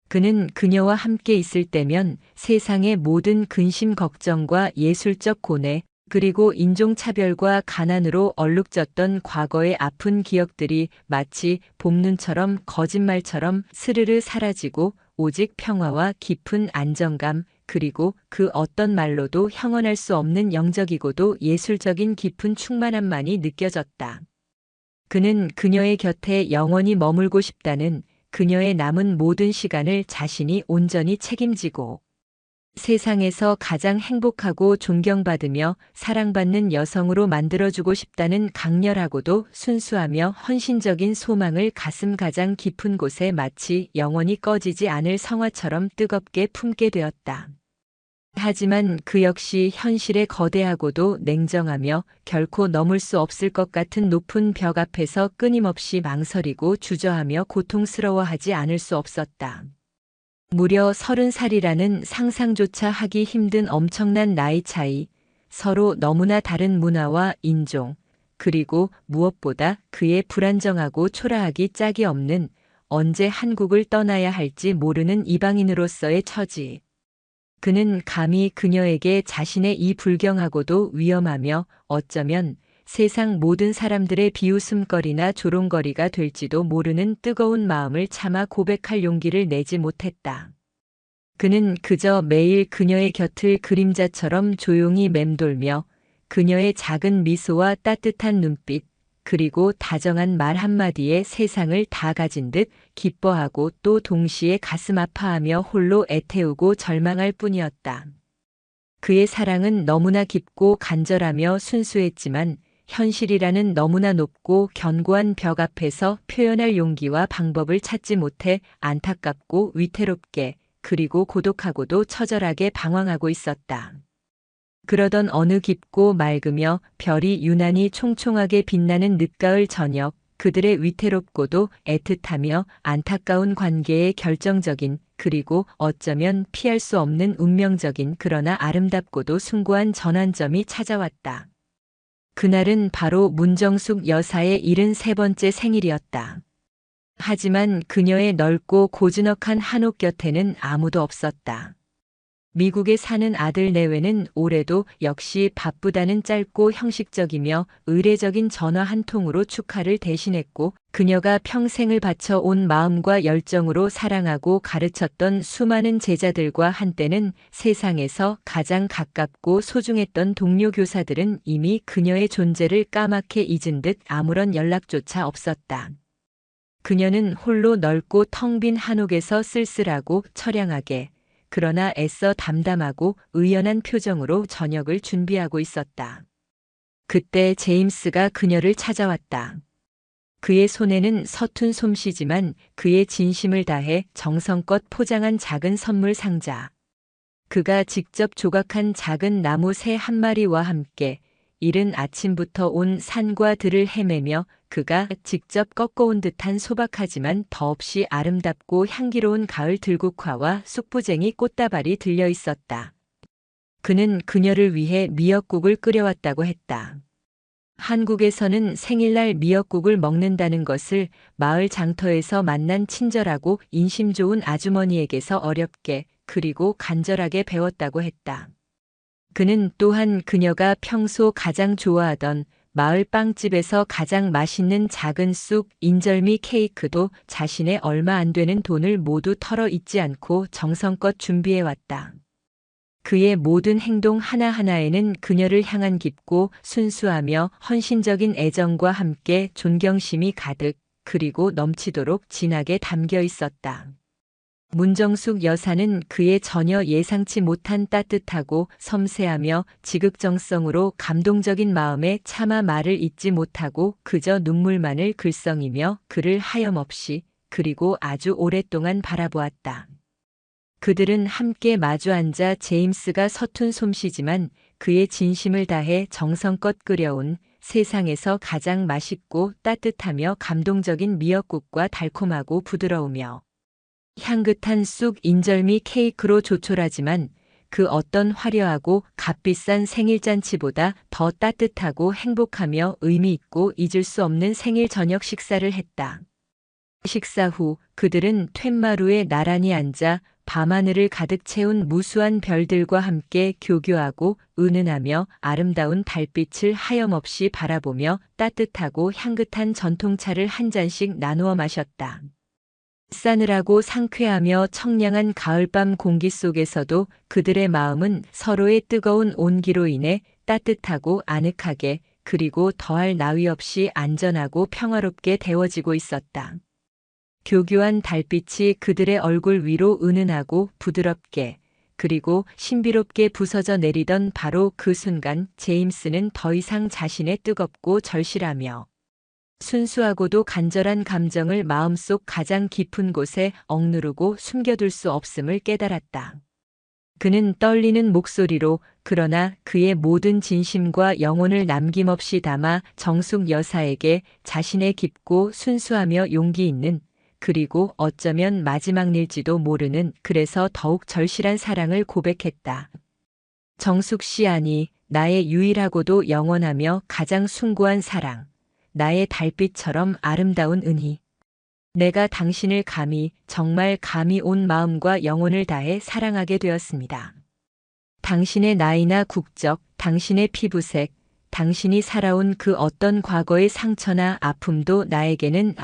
그는 그녀와 함께 있을 때면 세상의 모든 근심 걱정과 예술적 고뇌, 그리고 인종차별과 가난으로 얼룩졌던 과거의 아픈 기억들이 마치 봄눈처럼 거짓말처럼 스르르 사라지고 오직 평화와 깊은 안정감, 그리고 그 어떤 말로도 형언할 수 없는 영적이고도 예술적인 깊은 충만함만이 느껴졌다. 그는 그녀의 곁에 영원히 머물고 싶다는, 그녀의 남은 모든 시간을 자신이 온전히 책임지고 세상에서 가장 행복하고 존경받으며 사랑받는 여성으로 만들어주고 싶다는 강렬하고도 순수하며 헌신적인 소망을 가슴 가장 깊은 곳에 마치 영원히 꺼지지 않을 성화처럼 뜨겁게 품게 되었다. 하지만 그 역시 현실의 거대하고도 냉정하며 결코 넘을 수 없을 것 같은 높은 벽 앞에서 끊임없이 망설이고 주저하며 고통스러워하지 않을 수 없었다. 무려 30살이라는 상상조차 하기 힘든 엄청난 나이 차이, 서로 너무나 다른 문화와 인종, 그리고 무엇보다 그의 불안정하고 초라하기 짝이 없는, 언제 한국을 떠나야 할지 모르는 이방인으로서의 처지. 그는 감히 그녀에게 자신의 이 불경하고도 위험하며 어쩌면 세상 모든 사람들의 비웃음거리나 조롱거리가 될지도 모르는 뜨거운 마음을 참아 고백할 용기를 내지 못했다. 그는 그저 매일 그녀의 곁을 그림자처럼 조용히 맴돌며 그녀의 작은 미소와 따뜻한 눈빛, 그리고 다정한 말 한마디에 세상을 다 가진 듯 기뻐하고 또 동시에 가슴 아파하며 홀로 애태우고 절망할 뿐이었다. 그의 사랑은 너무나 깊고 간절하며 순수했지만 현실이라는 너무나 높고 견고한 벽 앞에서 표현할 용기와 방법을 찾지 못해 안타깝고 위태롭게, 그리고 고독하고도 처절하게 방황하고 있었다. 그러던 어느 깊고 맑으며 별이 유난히 총총하게 빛나는 늦가을 저녁, 그들의 위태롭고도 애틋하며 안타까운 관계의 결정적인, 그리고 어쩌면 피할 수 없는 운명적인, 그러나 아름답고도 숭고한 전환점이 찾아왔다. 그날은 바로 문정숙 여사의 73번째 생일이었다. 하지만 그녀의 넓고 고즈넉한 한옥 곁에는 아무도 없었다. 미국에 사는 아들 내외는 올해도 역시 바쁘다는 짧고 형식적이며 의례적인 전화 한 통으로 축하를 대신했고, 그녀가 평생을 바쳐 온 마음과 열정으로 사랑하고 가르쳤던 수많은 제자들과 한때는 세상에서 가장 가깝고 소중했던 동료 교사들은 이미 그녀의 존재를 까맣게 잊은 듯 아무런 연락조차 없었다. 그녀는 홀로 넓고 텅 빈 한옥에서 쓸쓸하고 처량하게, 그러나 애써 담담하고 의연한 표정으로 저녁을 준비하고 있었다. 그때 제임스가 그녀를 찾아왔다. 그의 손에는 서툰 솜씨지만 그의 진심을 다해 정성껏 포장한 작은 선물 상자. 그가 직접 조각한 작은 나무 새 한 마리와 함께 이른 아침부터 온 산과 들을 헤매며 그가 직접 꺾어온 듯한 소박하지만 더없이 아름답고 향기로운 가을 들국화와 쑥부쟁이 꽃다발이 들려 있었다. 그는 그녀를 위해 미역국을 끓여왔다고 했다. 한국에서는 생일날 미역국을 먹는다는 것을 마을 장터에서 만난 친절하고 인심 좋은 아주머니에게서 어렵게 그리고 간절하게 배웠다고 했다. 그는 또한 그녀가 평소 가장 좋아하던 마을 빵집에서 가장 맛있는 작은 쑥 인절미 케이크도 자신의 얼마 안 되는 돈을 모두 털어 잊지 않고 정성껏 준비해왔다. 그의 모든 행동 하나하나에는 그녀를 향한 깊고 순수하며 헌신적인 애정과 함께 존경심이 가득, 그리고 넘치도록 진하게 담겨 있었다. 문정숙 여사는 그의 전혀 예상치 못한 따뜻하고 섬세하며 지극정성으로 감동적인 마음에 차마 말을 잇지 못하고 그저 눈물만을 글썽이며 그를 하염없이 그리고 아주 오랫동안 바라보았다. 그들은 함께 마주 앉아 제임스가 서툰 솜씨지만 그의 진심을 다해 정성껏 끓여온 세상에서 가장 맛있고 따뜻하며 감동적인 미역국과 달콤하고 부드러우며 향긋한 쑥 인절미 케이크로 조촐하지만 그 어떤 화려하고 값비싼 생일잔치보다 더 따뜻하고 행복하며 의미 있고 잊을 수 없는 생일 저녁 식사를 했다. 식사 후 그들은 툇마루에 나란히 앉아 밤하늘을 가득 채운 무수한 별들과 함께 교교하고 은은하며 아름다운 달빛을 하염없이 바라보며 따뜻하고 향긋한 전통차를 한 잔씩 나누어 마셨다. 싸늘하고 상쾌하며 청량한 가을밤 공기 속에서도 그들의 마음은 서로의 뜨거운 온기로 인해 따뜻하고 아늑하게 그리고 더할 나위 없이 안전하고 평화롭게 데워지고 있었다. 교교한 달빛이 그들의 얼굴 위로 은은하고 부드럽게 그리고 신비롭게 부서져 내리던 바로 그 순간 제임스는 더 이상 자신의 뜨겁고 절실하며 순수하고도 간절한 감정을 마음속 가장 깊은 곳에 억누르고 숨겨둘 수 없음을 깨달았다. 그는 떨리는 목소리로 그러나 그의 모든 진심과 영혼을 남김없이 담아 정숙 여사에게 자신의 깊고 순수하며 용기 있는 그리고 어쩌면 마지막일지도 모르는 그래서 더욱 절실한 사랑을 고백했다. 정숙 씨 아니, 나의 유일하고도 영원하며 가장 숭고한 사랑. 나의 달빛처럼 아름다운 은희. 내가 당신을 감히, 정말 감히 온 마음과 영혼을 다해 사랑하게 되었습니다. 당신의 나이나 국적, 당신의 피부색, 당신이 살아온 그 어떤 과거의 상처나 아픔도 나에게는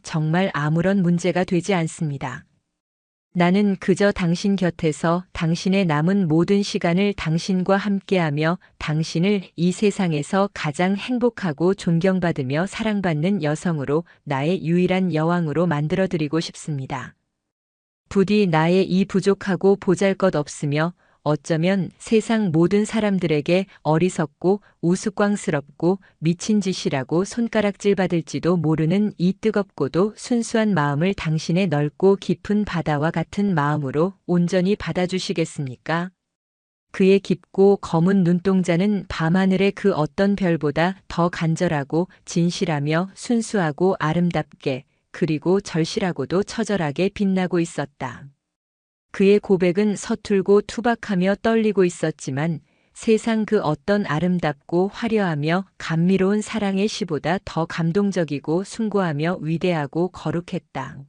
정말 아무런 문제가 되지 않습니다. 나는 그저 당신 곁에서 당신의 남은 모든 시간을 당신과 함께하며 당신을 이 세상에서 가장 행복하고 존경받으며 사랑받는 여성으로 나의 유일한 여왕으로 만들어드리고 싶습니다. 부디 나의 이 부족하고 보잘것없으며 어쩌면 세상 모든 사람들에게 어리석고 우스꽝스럽고 미친 짓이라고 손가락질 받을지도 모르는 이 뜨겁고도 순수한 마음을 당신의 넓고 깊은 바다와 같은 마음으로 온전히 받아주시겠습니까? 그의 깊고 검은 눈동자는 밤하늘의 그 어떤 별보다 더 간절하고 진실하며 순수하고 아름답게 그리고 절실하고도 처절하게 빛나고 있었다. 그의 고백은 서툴고 투박하며 떨리고 있었지만 세상 그 어떤 아름답고 화려하며 감미로운 사랑의 시보다 더 감동적이고 숭고하며 위대하고 거룩했다.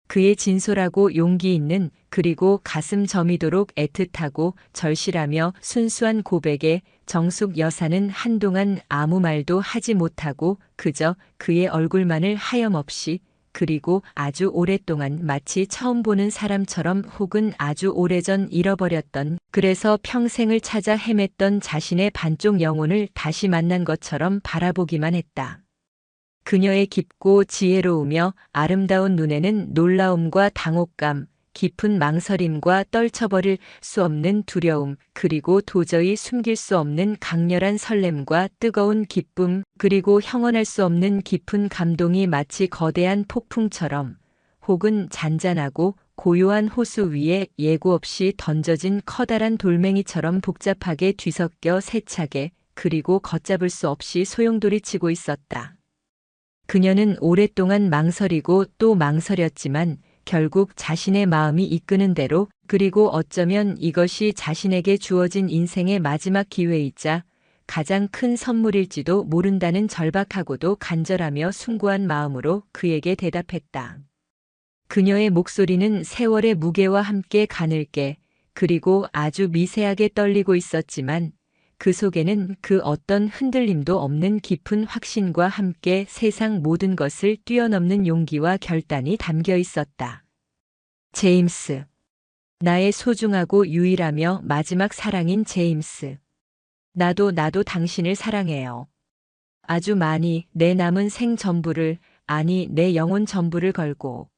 그의 진솔하고 용기 있는 그리고 가슴 저미도록 애틋하고 절실하며 순수한 고백에 정숙 여사는 한동안 아무 말도 하지 못하고 그저 그의 얼굴만을 하염없이 그리고 아주 오랫동안 마치 처음 보는 사람처럼 혹은 아주 오래전 잃어버렸던 그래서 평생을 찾아 헤맸던 자신의 반쪽 영혼을 다시 만난 것처럼 바라보기만 했다. 그녀의 깊고 지혜로우며 아름다운 눈에는 놀라움과 당혹감, 깊은 망설임과 떨쳐버릴 수 없는 두려움, 그리고 도저히 숨길 수 없는 강렬한 설렘과 뜨거운 기쁨, 그리고 형언할 수 없는 깊은 감동이 마치 거대한 폭풍처럼 혹은 잔잔하고 고요한 호수 위에 예고 없이 던져진 커다란 돌멩이처럼 복잡하게 뒤섞여 세차게 그리고 걷잡을 수 없이 소용돌이치고 있었다. 그녀는 오랫동안 망설이고 또 망설였지만 결국 자신의 마음이 이끄는 대로 그리고 어쩌면 이것이 자신에게 주어진 인생의 마지막 기회이자 가장 큰 선물일지도 모른다는 절박하고도 간절하며 숭고한 마음으로 그에게 대답했다. 그녀의 목소리는 세월의 무게와 함께 가늘게 그리고 아주 미세하게 떨리고 있었지만 그 속에는 그 어떤 흔들림도 없는 깊은 확신과 함께 세상 모든 것을 뛰어넘는 용기와 결단이 담겨 있었다. 제임스. 나의 소중하고 유일하며 마지막 사랑인 제임스. 나도 당신을 사랑해요. 아주 많이 내 남은 생 전부를, 아니 내 영혼 전부를 걸고.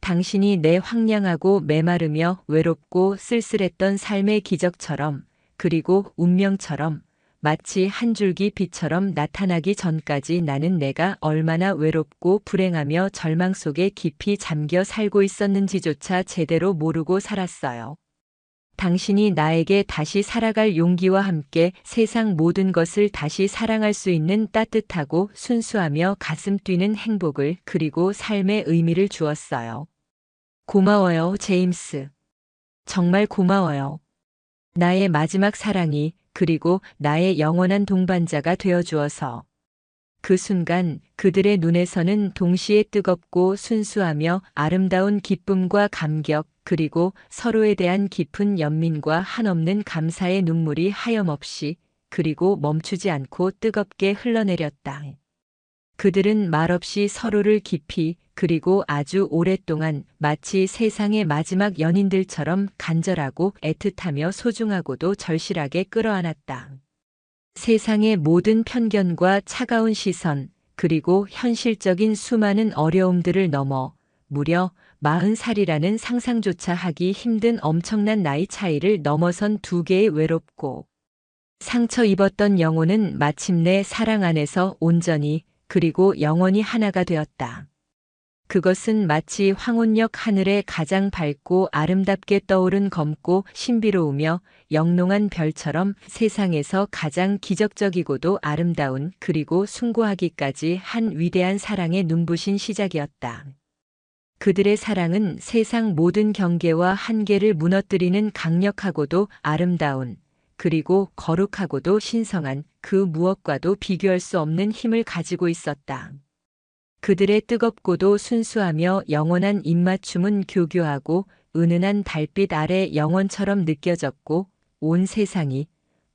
당신이 내 황량하고 메마르며 외롭고 쓸쓸했던 삶의 기적처럼 그리고 운명처럼 마치 한 줄기 빛처럼 나타나기 전까지 나는 내가 얼마나 외롭고 불행하며 절망 속에 깊이 잠겨 살고 있었는지조차 제대로 모르고 살았어요. 당신이 나에게 다시 살아갈 용기와 함께 세상 모든 것을 다시 사랑할 수 있는 따뜻하고 순수하며 가슴 뛰는 행복을 그리고 삶의 의미를 주었어요. 고마워요, 제임스. 정말 고마워요. 나의 마지막 사랑이 그리고 나의 영원한 동반자가 되어 주어서. 그 순간 그들의 눈에서는 동시에 뜨겁고 순수하며 아름다운 기쁨과 감격 그리고 서로에 대한 깊은 연민과 한없는 감사의 눈물이 하염없이 그리고 멈추지 않고 뜨겁게 흘러내렸다. 그들은 말없이 서로를 깊이 그리고 아주 오랫동안 마치 세상의 마지막 연인들처럼 간절하고 애틋하며 소중하고도 절실하게 끌어안았다. 세상의 모든 편견과 차가운 시선, 그리고 현실적인 수많은 어려움들을 넘어 무려 40살이라는 상상조차 하기 힘든 엄청난 나이 차이를 넘어선 두 개의 외롭고 상처 입었던 영혼은 마침내 사랑 안에서 온전히 그리고 영원히 하나가 되었다. 그것은 마치 황혼역 하늘에 가장 밝고 아름답게 떠오른 검고 신비로우며 영롱한 별처럼 세상에서 가장 기적적이고도 아름다운 그리고 숭고하기까지 한 위대한 사랑의 눈부신 시작이었다. 그들의 사랑은 세상 모든 경계와 한계를 무너뜨리는 강력하고도 아름다운 그리고 거룩하고도 신성한 그 무엇과도 비교할 수 없는 힘을 가지고 있었다. 그들의 뜨겁고도 순수하며 영원한 입맞춤은 교교하고 은은한 달빛 아래 영원처럼 느껴졌고 온 세상이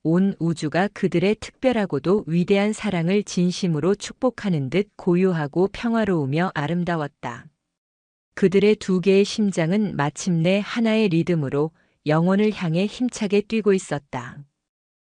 온 우주가 그들의 특별하고도 위대한 사랑을 진심으로 축복하는 듯 고요하고 평화로우며 아름다웠다. 그들의 두 개의 심장은 마침내 하나의 리듬으로 영혼을 향해 힘차게 뛰고 있었다.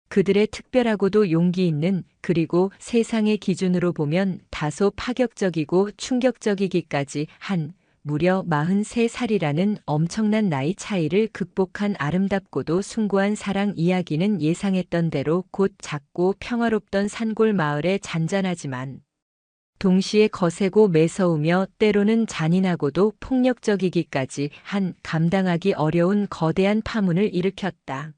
그들의 특별하고도 용기 있는 그리고 세상의 기준으로 보면 다소 파격적이고 충격적이기까지 한 무려 43살이라는 엄청난 나이 차이를 극복한 아름답고도 숭고한 사랑 이야기는 예상했던 대로 곧 작고 평화롭던 산골 마을의 잔잔하지만 동시에 거세고 매서우며 때로는 잔인하고도 폭력적이기까지 한 감당하기 어려운 거대한 파문을 일으켰다.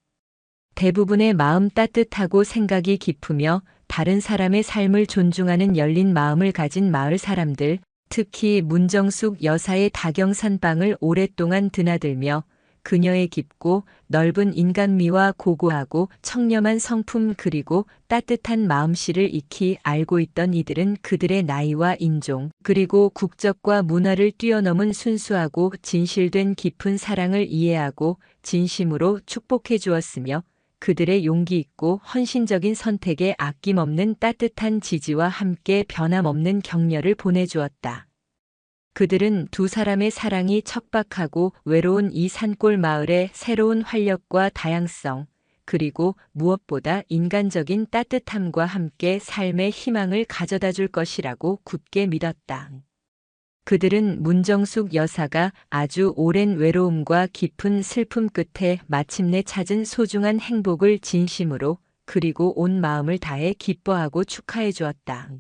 대부분의 마음 따뜻하고 생각이 깊으며 다른 사람의 삶을 존중하는 열린 마음을 가진 마을 사람들, 특히 문정숙 여사의 다경산방을 오랫동안 드나들며 그녀의 깊고 넓은 인간미와 고고하고 청렴한 성품 그리고 따뜻한 마음씨를 익히 알고 있던 이들은 그들의 나이와 인종 그리고 국적과 문화를 뛰어넘은 순수하고 진실된 깊은 사랑을 이해하고 진심으로 축복해 주었으며 그들의 용기 있고 헌신적인 선택에 아낌없는 따뜻한 지지와 함께 변함없는 격려를 보내주었다. 그들은 두 사람의 사랑이 척박하고 외로운 이 산골 마을에 새로운 활력과 다양성, 그리고 무엇보다 인간적인 따뜻함과 함께 삶의 희망을 가져다 줄 것이라고 굳게 믿었다. 그들은 문정숙 여사가 아주 오랜 외로움과 깊은 슬픔 끝에 마침내 찾은 소중한 행복을 진심으로 그리고 온 마음을 다해 기뻐하고 축하해 주었다.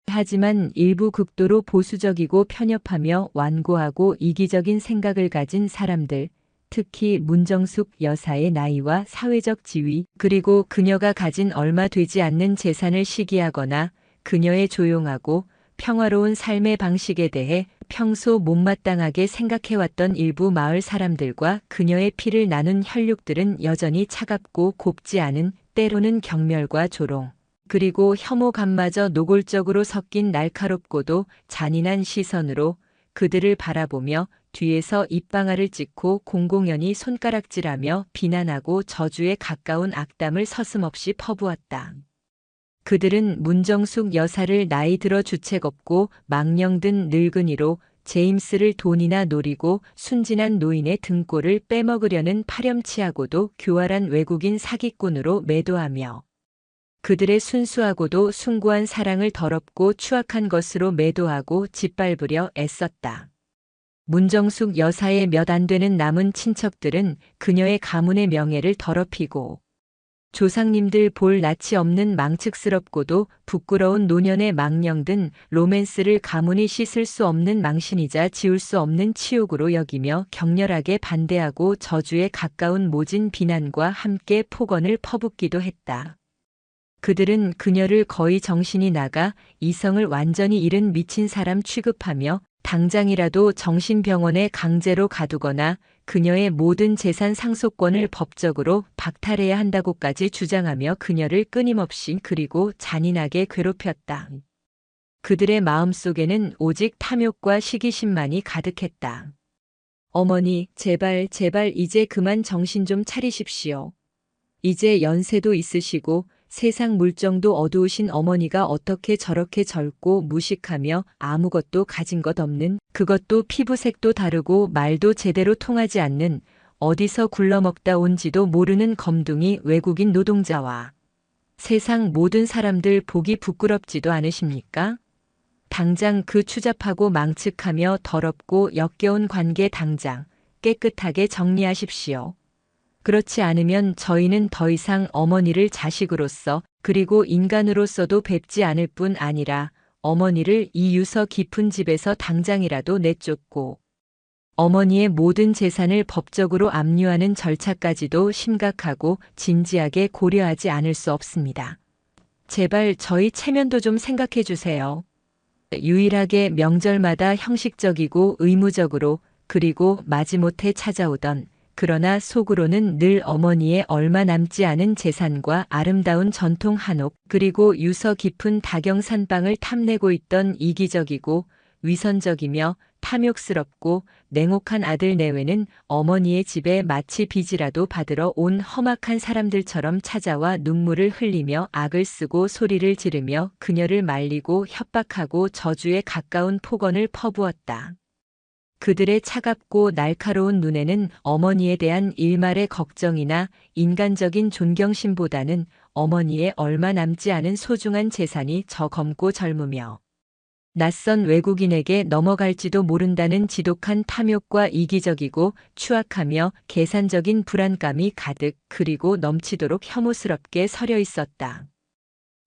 하지만 일부 극도로 보수적이고 편협하며 완고하고 이기적인 생각을 가진 사람들, 특히 문정숙 여사의 나이와 사회적 지위, 그리고 그녀가 가진 얼마 되지 않는 재산을 시기하거나 그녀의 조용하고 평화로운 삶의 방식에 대해 평소 못마땅하게 생각해왔던 일부 마을 사람들과 그녀의 피를 나눈 혈육들은 여전히 차갑고 곱지 않은 때로는 경멸과 조롱, 그리고 혐오감마저 노골적으로 섞인 날카롭고도 잔인한 시선으로 그들을 바라보며 뒤에서 입방아를 찍고 공공연히 손가락질하며 비난하고 저주에 가까운 악담을 서슴없이 퍼부었다. 그들은 문정숙 여사를 나이 들어 주책 없고 망령든 늙은이로 제임스를 돈이나 노리고 순진한 노인의 등골을 빼먹으려는 파렴치하고도 교활한 외국인 사기꾼으로 매도하며 그들의 순수하고도 숭고한 사랑을 더럽고 추악한 것으로 매도하고 짓밟으려 애썼다. 문정숙 여사의 몇 안 되는 남은 친척들은 그녀의 가문의 명예를 더럽히고 조상님들 볼 낯이 없는 망측스럽고도 부끄러운 노년의 망령든 로맨스를 가문이 씻을 수 없는 망신이자 지울 수 없는 치욕으로 여기며 격렬하게 반대하고 저주에 가까운 모진 비난과 함께 폭언을 퍼붓기도 했다. 그들은 그녀를 거의 정신이 나가 이성을 완전히 잃은 미친 사람 취급하며 당장이라도 정신병원에 강제로 가두거나 그녀의 모든 재산 상속권을 법적으로 박탈해야 한다고까지 주장하며 그녀를 끊임없이 그리고 잔인하게 괴롭혔다. 그들의 마음속에는 오직 탐욕과 시기심만이 가득했다. 어머니, 제발 이제 그만 정신 좀 차리십시오. 이제 연세도 있으시고 세상 물정도 어두우신 어머니가 어떻게 저렇게 젊고 무식하며 아무것도 가진 것 없는, 그것도 피부색도 다르고 말도 제대로 통하지 않는 어디서 굴러먹다 온지도 모르는 검둥이 외국인 노동자와 세상 모든 사람들 보기 부끄럽지도 않으십니까? 당장 그 추잡하고 망측하며 더럽고 역겨운 관계 당장 깨끗하게 정리하십시오. 그렇지 않으면 저희는 더 이상 어머니를 자식으로서 그리고 인간으로서도 뵙지 않을 뿐 아니라 어머니를 이 유서 깊은 집에서 당장이라도 내쫓고 어머니의 모든 재산을 법적으로 압류하는 절차까지도 심각하고 진지하게 고려하지 않을 수 없습니다. 제발 저희 체면도 좀 생각해 주세요. 유일하게 명절마다 형식적이고 의무적으로 그리고 마지못해 찾아오던 그러나 속으로는 늘 어머니의 얼마 남지 않은 재산과 아름다운 전통 한옥 그리고 유서 깊은 다경산방을 탐내고 있던 이기적이고 위선적이며 탐욕스럽고 냉혹한 아들 내외는 어머니의 집에 마치 빚이라도 받으러 온 험악한 사람들처럼 찾아와 눈물을 흘리며 악을 쓰고 소리를 지르며 그녀를 말리고 협박하고 저주에 가까운 폭언을 퍼부었다. 그들의 차갑고 날카로운 눈에는 어머니에 대한 일말의 걱정이나 인간적인 존경심보다는 어머니의 얼마 남지 않은 소중한 재산이 저 검고 젊으며 낯선 외국인에게 넘어갈지도 모른다는 지독한 탐욕과 이기적이고 추악하며 계산적인 불안감이 가득 그리고 넘치도록 혐오스럽게 서려 있었다.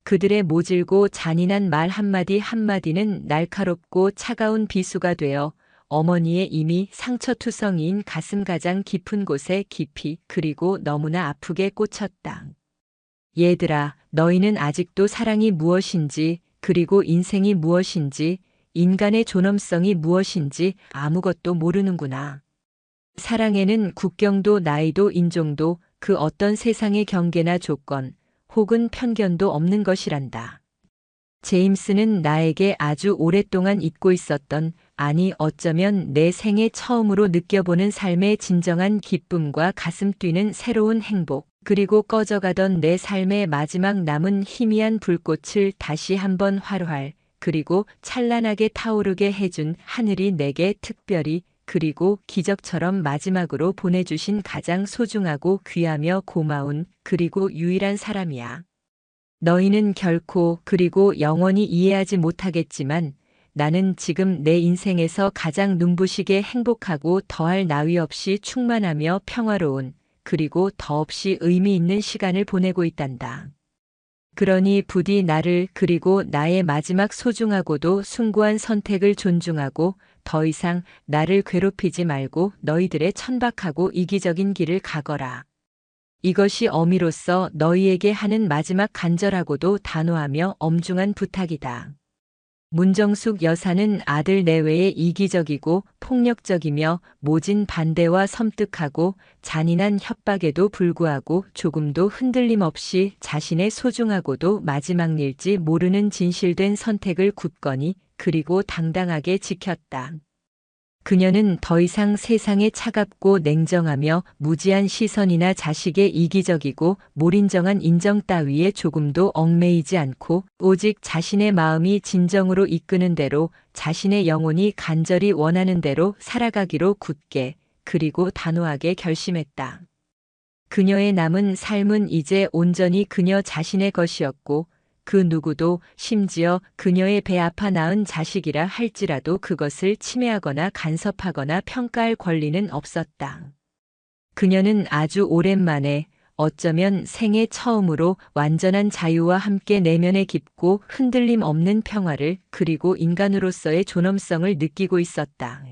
그들의 모질고 잔인한 말 한마디 한마디는 날카롭고 차가운 비수가 되어 어머니의 이미 상처투성이인 가슴 가장 깊은 곳에 깊이 그리고 너무나 아프게 꽂혔다. 얘들아, 너희는 아직도 사랑이 무엇인지, 그리고 인생이 무엇인지, 인간의 존엄성이 무엇인지 아무것도 모르는구나. 사랑에는 국경도 나이도 인종도 그 어떤 세상의 경계나 조건 혹은 편견도 없는 것이란다. 제임스는 나에게 아주 오랫동안 잊고 있었던, 아니 어쩌면 내 생애 처음으로 느껴보는 삶의 진정한 기쁨과 가슴 뛰는 새로운 행복, 그리고 꺼져가던 내 삶의 마지막 남은 희미한 불꽃을 다시 한번 활활, 그리고 찬란하게 타오르게 해준 하늘이 내게 특별히 그리고 기적처럼 마지막으로 보내주신 가장 소중하고 귀하며 고마운 그리고 유일한 사람이야. 너희는 결코 그리고 영원히 이해하지 못하겠지만 나는 지금 내 인생에서 가장 눈부시게 행복하고 더할 나위 없이 충만하며 평화로운 그리고 더없이 의미 있는 시간을 보내고 있단다. 그러니 부디 나를 그리고 나의 마지막 소중하고도 숭고한 선택을 존중하고 더 이상 나를 괴롭히지 말고 너희들의 천박하고 이기적인 길을 가거라. 이것이 어미로서 너희에게 하는 마지막 간절하고도 단호하며 엄중한 부탁이다. 문정숙 여사는 아들 내외에 이기적이고 폭력적이며 모진 반대와 섬뜩하고 잔인한 협박에도 불구하고 조금도 흔들림 없이 자신의 소중하고도 마지막 일지 모르는 진실된 선택을 굳건히 그리고 당당하게 지켰다. 그녀는 더 이상 세상에 차갑고 냉정하며 무지한 시선이나 자식의 이기적이고 몰인정한 인정 따위에 조금도 얽매이지 않고 오직 자신의 마음이 진정으로 이끄는 대로 자신의 영혼이 간절히 원하는 대로 살아가기로 굳게 그리고 단호하게 결심했다. 그녀의 남은 삶은 이제 온전히 그녀 자신의 것이었고 그 누구도 심지어 그녀의 배 아파 낳은 자식이라 할지라도 그것을 침해하거나 간섭하거나 평가할 권리는 없었다. 그녀는 아주 오랜만에 어쩌면 생애 처음으로 완전한 자유와 함께 내면의 깊고 흔들림 없는 평화를 그리고 인간으로서의 존엄성을 느끼고 있었다.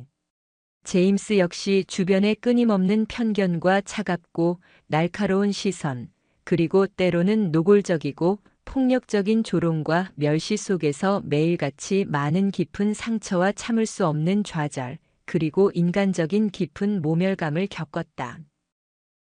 제임스 역시 주변의 끊임없는 편견과 차갑고 날카로운 시선, 그리고 때로는 노골적이고 폭력적인 조롱과 멸시 속에서 매일같이 많은 깊은 상처와 참을 수 없는 좌절, 그리고 인간적인 깊은 모멸감을 겪었다.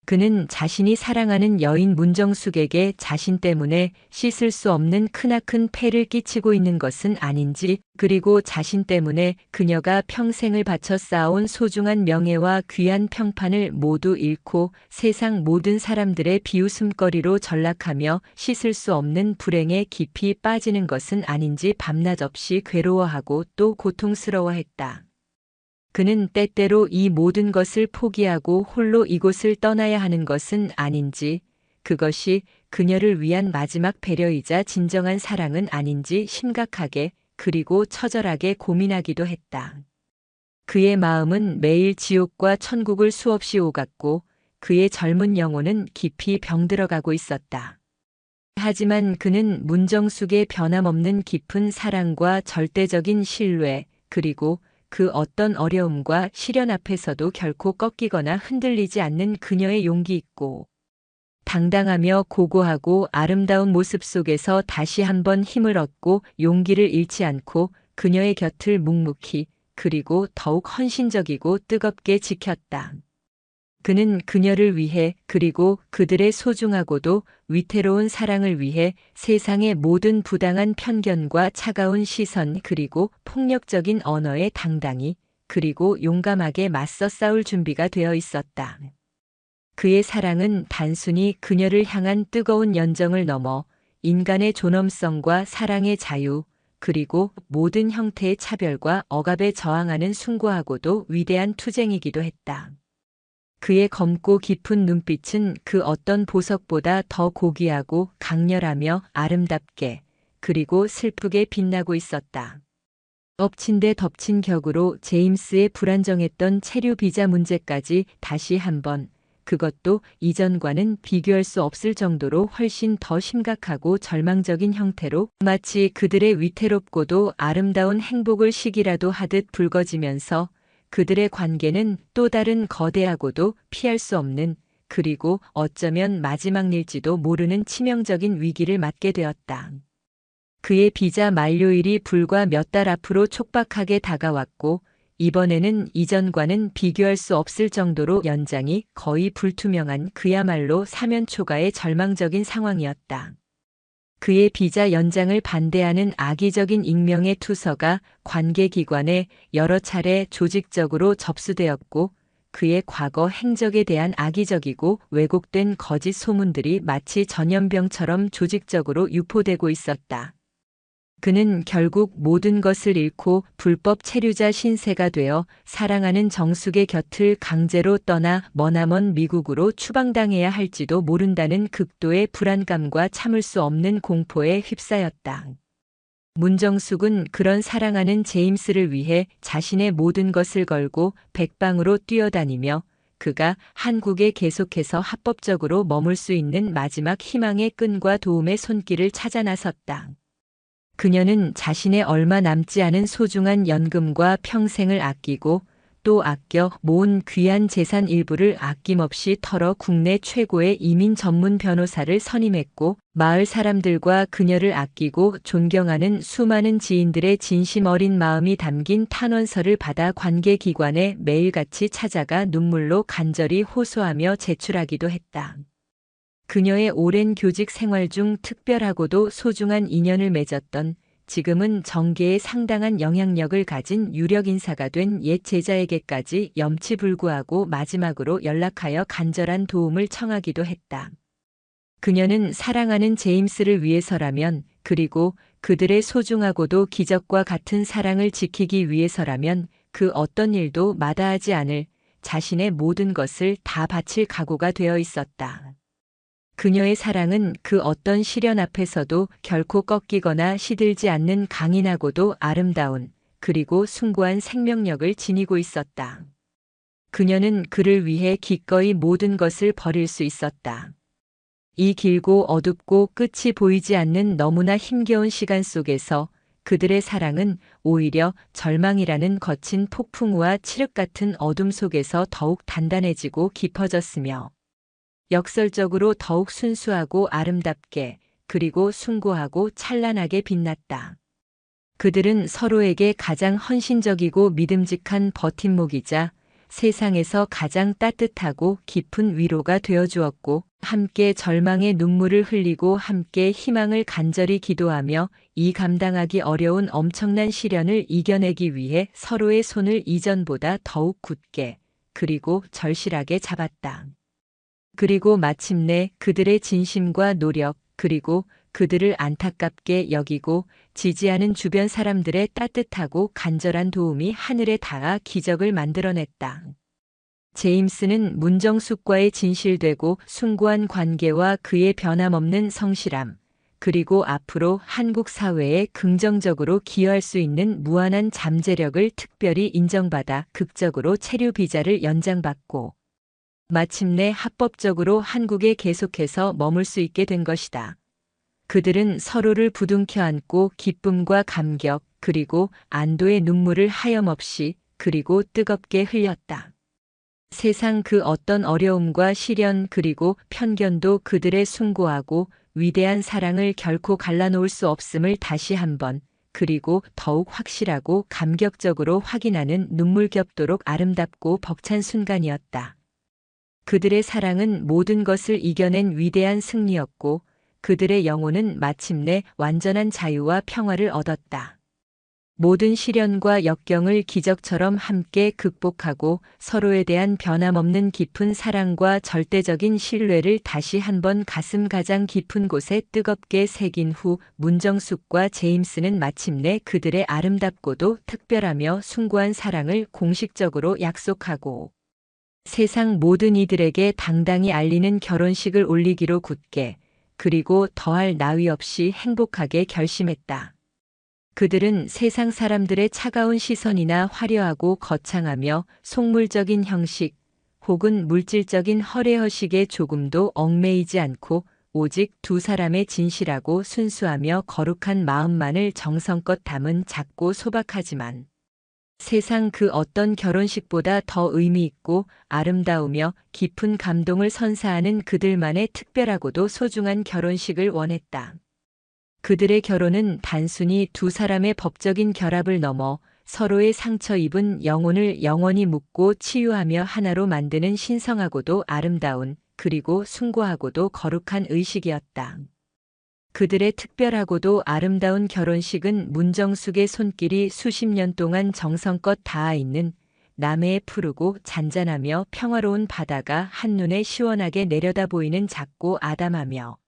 그는 자신이 사랑하는 여인 문정숙에게 자신 때문에 씻을 수 없는 크나큰 폐를 끼치고 있는 것은 아닌지, 그리고 자신 때문에 그녀가 평생을 바쳐 쌓아온 소중한 명예와 귀한 평판을 모두 잃고 세상 모든 사람들의 비웃음거리로 전락하며 씻을 수 없는 불행에 깊이 빠지는 것은 아닌지 밤낮 없이 괴로워하고 또 고통스러워했다. 그는 때때로 이 모든 것을 포기하고 홀로 이곳을 떠나야 하는 것은 아닌지, 그것이 그녀를 위한 마지막 배려이자 진정한 사랑은 아닌지 심각하게 그리고 처절하게 고민하기도 했다. 그의 마음은 매일 지옥과 천국을 수없이 오갔고 그의 젊은 영혼은 깊이 병들어가고 있었다. 하지만 그는 문정숙의 변함없는 깊은 사랑과 절대적인 신뢰, 그리고 그 어떤 어려움과 시련 앞에서도 결코 꺾이거나 흔들리지 않는 그녀의 용기 있고 당당하며 고고하고 아름다운 모습 속에서 다시 한번 힘을 얻고 용기를 잃지 않고 그녀의 곁을 묵묵히 그리고 더욱 헌신적이고 뜨겁게 지켰다. 그는 그녀를 위해 그리고 그들의 소중하고도 위태로운 사랑을 위해 세상의 모든 부당한 편견과 차가운 시선 그리고 폭력적인 언어에 당당히 그리고 용감하게 맞서 싸울 준비가 되어 있었다. 그의 사랑은 단순히 그녀를 향한 뜨거운 연정을 넘어 인간의 존엄성과 사랑의 자유 그리고 모든 형태의 차별과 억압에 저항하는 숭고하고도 위대한 투쟁이기도 했다. 그의 검고 깊은 눈빛은 그 어떤 보석보다 더 고귀하고 강렬하며 아름답게 그리고 슬프게 빛나고 있었다. 엎친 데 덮친 격으로 제임스의 불안정했던 체류 비자 문제까지 다시 한번, 그것도 이전과는 비교할 수 없을 정도로 훨씬 더 심각하고 절망적인 형태로 마치 그들의 위태롭고도 아름다운 행복을 시기라도 하듯 붉어지면서 그들의 관계는 또 다른 거대하고도 피할 수 없는, 그리고 어쩌면 마지막 일지도 모르는 치명적인 위기를 맞게 되었다. 그의 비자 만료일이 불과 몇 달 앞으로 촉박하게 다가왔고, 이번에는 이전과는 비교할 수 없을 정도로 연장이 거의 불투명한 그야말로 사면초가의 절망적인 상황이었다. 그의 비자 연장을 반대하는 악의적인 익명의 투서가 관계기관에 여러 차례 조직적으로 접수되었고, 그의 과거 행적에 대한 악의적이고 왜곡된 거짓 소문들이 마치 전염병처럼 조직적으로 유포되고 있었다. 그는 결국 모든 것을 잃고 불법 체류자 신세가 되어 사랑하는 정숙의 곁을 강제로 떠나 머나먼 미국으로 추방당해야 할지도 모른다는 극도의 불안감과 참을 수 없는 공포에 휩싸였다. 문정숙은 그런 사랑하는 제임스를 위해 자신의 모든 것을 걸고 백방으로 뛰어다니며 그가 한국에 계속해서 합법적으로 머물 수 있는 마지막 희망의 끈과 도움의 손길을 찾아 나섰다. 그녀는 자신의 얼마 남지 않은 소중한 연금과 평생을 아끼고 또 아껴 모은 귀한 재산 일부를 아낌없이 털어 국내 최고의 이민 전문 변호사를 선임했고 마을 사람들과 그녀를 아끼고 존경하는 수많은 지인들의 진심 어린 마음이 담긴 탄원서를 받아 관계기관에 매일같이 찾아가 눈물로 간절히 호소하며 제출하기도 했다. 그녀의 오랜 교직 생활 중 특별하고도 소중한 인연을 맺었던 지금은 정계에 상당한 영향력을 가진 유력 인사가 된 옛 제자에게까지 염치불구하고 마지막으로 연락하여 간절한 도움을 청하기도 했다. 그녀는 사랑하는 제임스를 위해서라면, 그리고 그들의 소중하고도 기적과 같은 사랑을 지키기 위해서라면 그 어떤 일도 마다하지 않을 자신의 모든 것을 다 바칠 각오가 되어 있었다. 그녀의 사랑은 그 어떤 시련 앞에서도 결코 꺾이거나 시들지 않는 강인하고도 아름다운, 그리고 숭고한 생명력을 지니고 있었다. 그녀는 그를 위해 기꺼이 모든 것을 버릴 수 있었다. 이 길고 어둡고 끝이 보이지 않는 너무나 힘겨운 시간 속에서 그들의 사랑은 오히려 절망이라는 거친 폭풍우와 칠흑 같은 어둠 속에서 더욱 단단해지고 깊어졌으며 역설적으로 더욱 순수하고 아름답게 그리고 숭고하고 찬란하게 빛났다. 그들은 서로에게 가장 헌신적이고 믿음직한 버팀목이자 세상에서 가장 따뜻하고 깊은 위로가 되어 주었고 함께 절망의 눈물을 흘리고 함께 희망을 간절히 기도하며 이 감당하기 어려운 엄청난 시련을 이겨내기 위해 서로의 손을 이전보다 더욱 굳게 그리고 절실하게 잡았다. 그리고 마침내 그들의 진심과 노력, 그리고 그들을 안타깝게 여기고 지지하는 주변 사람들의 따뜻하고 간절한 도움이 하늘에 닿아 기적을 만들어냈다. 제임스는 문정숙과의 진실되고 숭고한 관계와 그의 변함없는 성실함, 그리고 앞으로 한국 사회에 긍정적으로 기여할 수 있는 무한한 잠재력을 특별히 인정받아 극적으로 체류 비자를 연장받고 마침내 합법적으로 한국에 계속해서 머물 수 있게 된 것이다. 그들은 서로를 부둥켜 안고 기쁨과 감격 그리고 안도의 눈물을 하염없이 그리고 뜨겁게 흘렸다. 세상 그 어떤 어려움과 시련 그리고 편견도 그들의 숭고하고 위대한 사랑을 결코 갈라놓을 수 없음을 다시 한번 그리고 더욱 확실하고 감격적으로 확인하는 눈물겹도록 아름답고 벅찬 순간이었다. 그들의 사랑은 모든 것을 이겨낸 위대한 승리였고 그들의 영혼은 마침내 완전한 자유와 평화를 얻었다. 모든 시련과 역경을 기적처럼 함께 극복하고 서로에 대한 변함없는 깊은 사랑과 절대적인 신뢰를 다시 한번 가슴 가장 깊은 곳에 뜨겁게 새긴 후 문정숙과 제임스는 마침내 그들의 아름답고도 특별하며 숭고한 사랑을 공식적으로 약속하고 세상 모든 이들에게 당당히 알리는 결혼식을 올리기로 굳게 그리고 더할 나위 없이 행복하게 결심했다. 그들은 세상 사람들의 차가운 시선이나 화려하고 거창하며 속물적인 형식 혹은 물질적인 허례허식에 조금도 얽매이지 않고 오직 두 사람의 진실하고 순수하며 거룩한 마음만을 정성껏 담은 작고 소박하지만 세상 그 어떤 결혼식보다 더 의미 있고 아름다우며 깊은 감동을 선사하는 그들만의 특별하고도 소중한 결혼식을 원했다. 그들의 결혼은 단순히 두 사람의 법적인 결합을 넘어 서로의 상처 입은 영혼을 영원히 묶고 치유하며 하나로 만드는 신성하고도 아름다운, 그리고 숭고하고도 거룩한 의식이었다. 그들의 특별하고도 아름다운 결혼식은 문정숙의 손길이 수십 년 동안 정성껏 닿아 있는 남해의 푸르고 잔잔하며 평화로운 바다가 한눈에 시원하게 내려다 보이는 작고 아담하며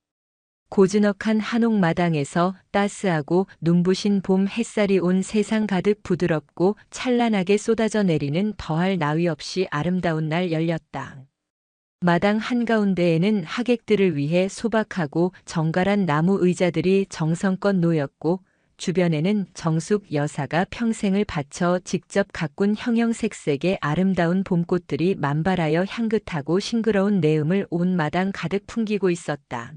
고즈넉한 한옥마당에서 따스하고 눈부신 봄 햇살이 온 세상 가득 부드럽고 찬란하게 쏟아져 내리는 더할 나위 없이 아름다운 날 열렸다. 마당 한가운데에는 하객들을 위해 소박하고 정갈한 나무 의자들이 정성껏 놓였고 주변에는 정숙 여사가 평생을 바쳐 직접 가꾼 형형색색의 아름다운 봄꽃들이 만발하여 향긋하고 싱그러운 내음을 온 마당 가득 풍기고 있었다.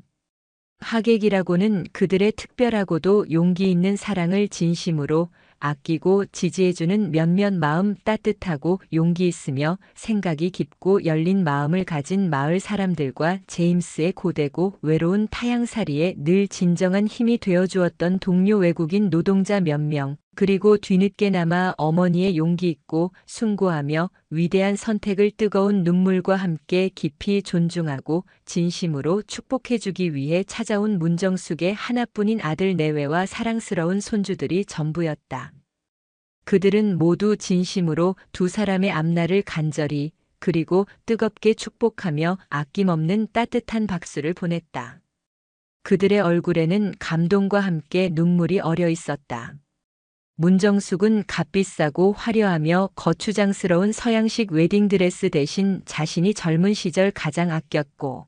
하객이라고는 그들의 특별하고도 용기 있는 사랑을 진심으로 아끼고 지지해주는 몇몇 마음 따뜻하고 용기 있으며 생각이 깊고 열린 마음을 가진 마을 사람들과 제임스의 고되고 외로운 타향살이에 늘 진정한 힘이 되어주었던 동료 외국인 노동자 몇 명, 그리고 뒤늦게나마 어머니의 용기 있고 숭고하며 위대한 선택을 뜨거운 눈물과 함께 깊이 존중하고 진심으로 축복해주기 위해 찾아온 문정숙의 하나뿐인 아들 내외와 사랑스러운 손주들이 전부였다. 그들은 모두 진심으로 두 사람의 앞날을 간절히 그리고 뜨겁게 축복하며 아낌없는 따뜻한 박수를 보냈다. 그들의 얼굴에는 감동과 함께 눈물이 어려 있었다. 문정숙은 값비싸고 화려하며 거추장스러운 서양식 웨딩드레스 대신 자신이 젊은 시절 가장 아꼈고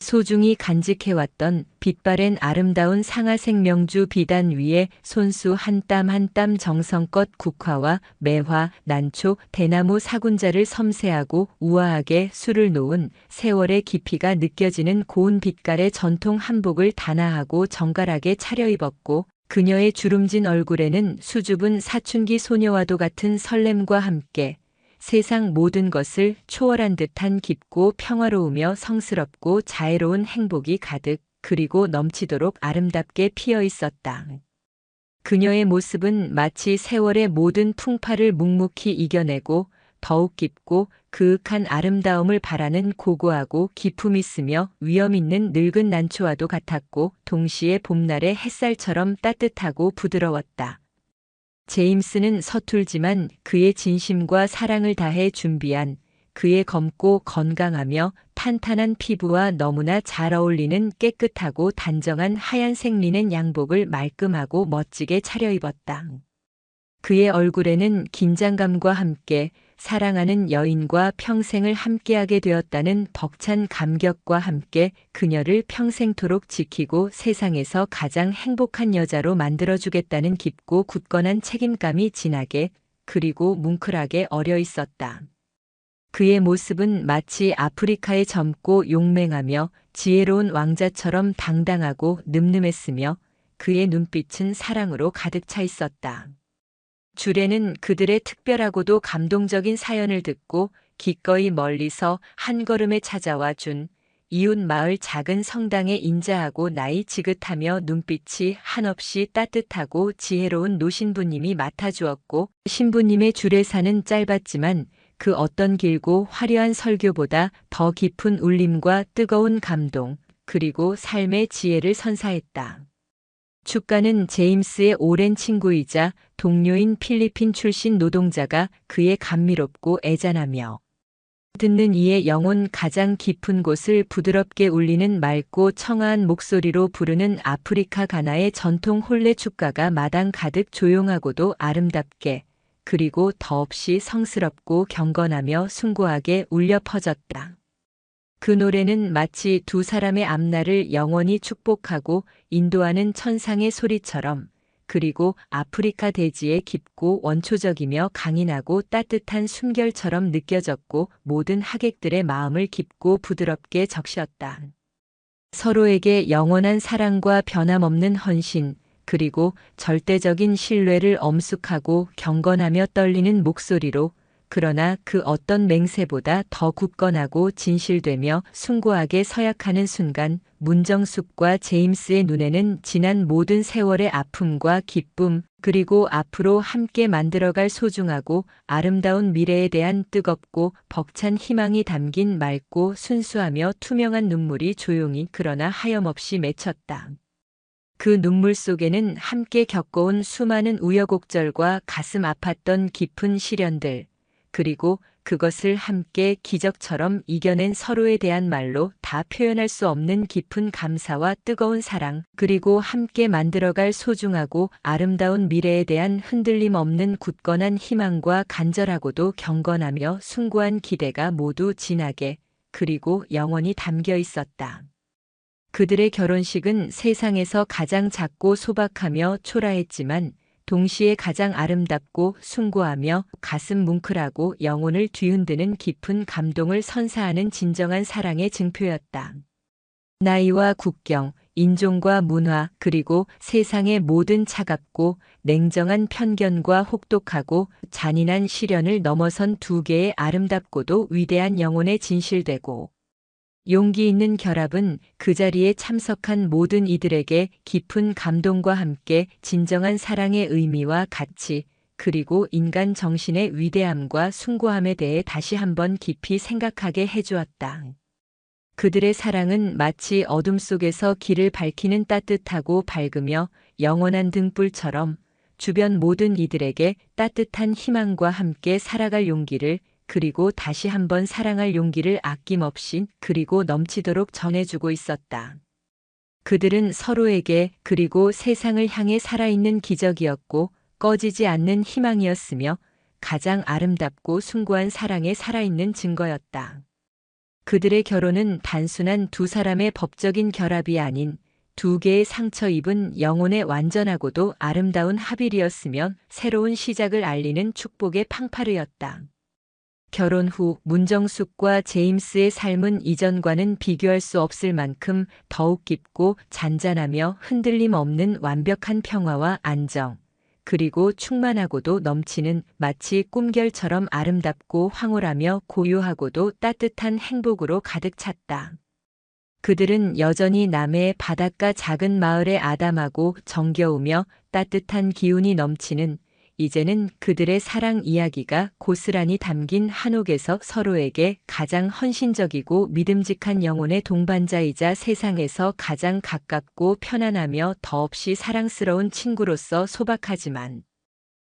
소중히 간직해왔던 빛바랜 아름다운 상하색 명주 비단 위에 손수 한 땀 한 땀 정성껏 국화와 매화, 난초, 대나무 사군자를 섬세하고 우아하게 술을 놓은 세월의 깊이가 느껴지는 고운 빛깔의 전통 한복을 단아하고 정갈하게 차려입었고 그녀의 주름진 얼굴에는 수줍은 사춘기 소녀와도 같은 설렘과 함께 세상 모든 것을 초월한 듯한 깊고 평화로우며 성스럽고 자애로운 행복이 가득 그리고 넘치도록 아름답게 피어 있었다. 그녀의 모습은 마치 세월의 모든 풍파를 묵묵히 이겨내고 더욱 깊고 그윽한 아름다움을 바라는 고고하고 기품 있으며 위엄 있는 늙은 난초와도 같았고 동시에 봄날의 햇살처럼 따뜻하고 부드러웠다. 제임스는 서툴지만 그의 진심과 사랑을 다해 준비한 그의 검고 건강하며 탄탄한 피부와 너무나 잘 어울리는 깨끗하고 단정한 하얀색 리넨 양복을 말끔하고 멋지게 차려입었다. 그의 얼굴에는 긴장감과 함께 사랑하는 여인과 평생을 함께하게 되었다는 벅찬 감격과 함께 그녀를 평생토록 지키고 세상에서 가장 행복한 여자로 만들어주겠다는 깊고 굳건한 책임감이 진하게 그리고 뭉클하게 어려 있었다. 그의 모습은 마치 아프리카의 젊고 용맹하며 지혜로운 왕자처럼 당당하고 늠름했으며 그의 눈빛은 사랑으로 가득 차 있었다. 주례는 그들의 특별하고도 감동적인 사연을 듣고 기꺼이 멀리서 한 걸음에 찾아와 준 이웃 마을 작은 성당에 인자하고 나이 지긋하며 눈빛이 한없이 따뜻하고 지혜로운 노신부님이 맡아주었고 신부님의 주례사는 짧았지만 그 어떤 길고 화려한 설교보다 더 깊은 울림과 뜨거운 감동 그리고 삶의 지혜를 선사했다. 축가는 제임스의 오랜 친구이자 동료인 필리핀 출신 노동자가 그의 감미롭고 애잔하며 듣는 이의 영혼 가장 깊은 곳을 부드럽게 울리는 맑고 청아한 목소리로 부르는 아프리카 가나의 전통 홀레 축가가 마당 가득 조용하고도 아름답게 그리고 더없이 성스럽고 경건하며 숭고하게 울려 퍼졌다. 그 노래는 마치 두 사람의 앞날을 영원히 축복하고 인도하는 천상의 소리처럼 그리고 아프리카 대지의 깊고 원초적이며 강인하고 따뜻한 숨결처럼 느껴졌고 모든 하객들의 마음을 깊고 부드럽게 적셨다. 서로에게 영원한 사랑과 변함없는 헌신 그리고 절대적인 신뢰를 엄숙하고 경건하며 떨리는 목소리로, 그러나 그 어떤 맹세보다 더 굳건하고 진실되며 숭고하게 서약하는 순간, 문정숙과 제임스의 눈에는 지난 모든 세월의 아픔과 기쁨, 그리고 앞으로 함께 만들어갈 소중하고 아름다운 미래에 대한 뜨겁고 벅찬 희망이 담긴 맑고 순수하며 투명한 눈물이 조용히 그러나 하염없이 맺혔다. 그 눈물 속에는 함께 겪어온 수많은 우여곡절과 가슴 아팠던 깊은 시련들, 그리고 그것을 함께 기적처럼 이겨낸 서로에 대한 말로 다 표현할 수 없는 깊은 감사와 뜨거운 사랑, 그리고 함께 만들어갈 소중하고 아름다운 미래에 대한 흔들림 없는 굳건한 희망과 간절하고도 경건하며 숭고한 기대가 모두 진하게, 그리고 영원히 담겨 있었다. 그들의 결혼식은 세상에서 가장 작고 소박하며 초라했지만 동시에 가장 아름답고 숭고하며 가슴 뭉클하고 영혼을 뒤흔드는 깊은 감동을 선사하는 진정한 사랑의 증표였다. 나이와 국경, 인종과 문화, 그리고 세상의 모든 차갑고 냉정한 편견과 혹독하고 잔인한 시련을 넘어선 두 개의 아름답고도 위대한 영혼의 진실되고 용기 있는 결합은 그 자리에 참석한 모든 이들에게 깊은 감동과 함께 진정한 사랑의 의미와 가치, 그리고 인간 정신의 위대함과 숭고함에 대해 다시 한번 깊이 생각하게 해주었다. 그들의 사랑은 마치 어둠 속에서 길을 밝히는 따뜻하고 밝으며 영원한 등불처럼 주변 모든 이들에게 따뜻한 희망과 함께 살아갈 용기를, 그리고 다시 한번 사랑할 용기를 아낌없이 그리고 넘치도록 전해주고 있었다. 그들은 서로에게, 그리고 세상을 향해 살아있는 기적이었고 꺼지지 않는 희망이었으며 가장 아름답고 숭고한 사랑의 살아있는 증거였다. 그들의 결혼은 단순한 두 사람의 법적인 결합이 아닌 두 개의 상처 입은 영혼의 완전하고도 아름다운 합일이었으며 새로운 시작을 알리는 축복의 팡파르였다. 결혼 후 문정숙과 제임스의 삶은 이전과는 비교할 수 없을 만큼 더욱 깊고 잔잔하며 흔들림 없는 완벽한 평화와 안정, 그리고 충만하고도 넘치는 마치 꿈결처럼 아름답고 황홀하며 고요하고도 따뜻한 행복으로 가득 찼다. 그들은 여전히 남해의 바닷가 작은 마을의 아담하고 정겨우며 따뜻한 기운이 넘치는, 이제는 그들의 사랑 이야기가 고스란히 담긴 한옥에서 서로에게 가장 헌신적이고 믿음직한 영혼의 동반자이자 세상에서 가장 가깝고 편안하며 더없이 사랑스러운 친구로서 소박하지만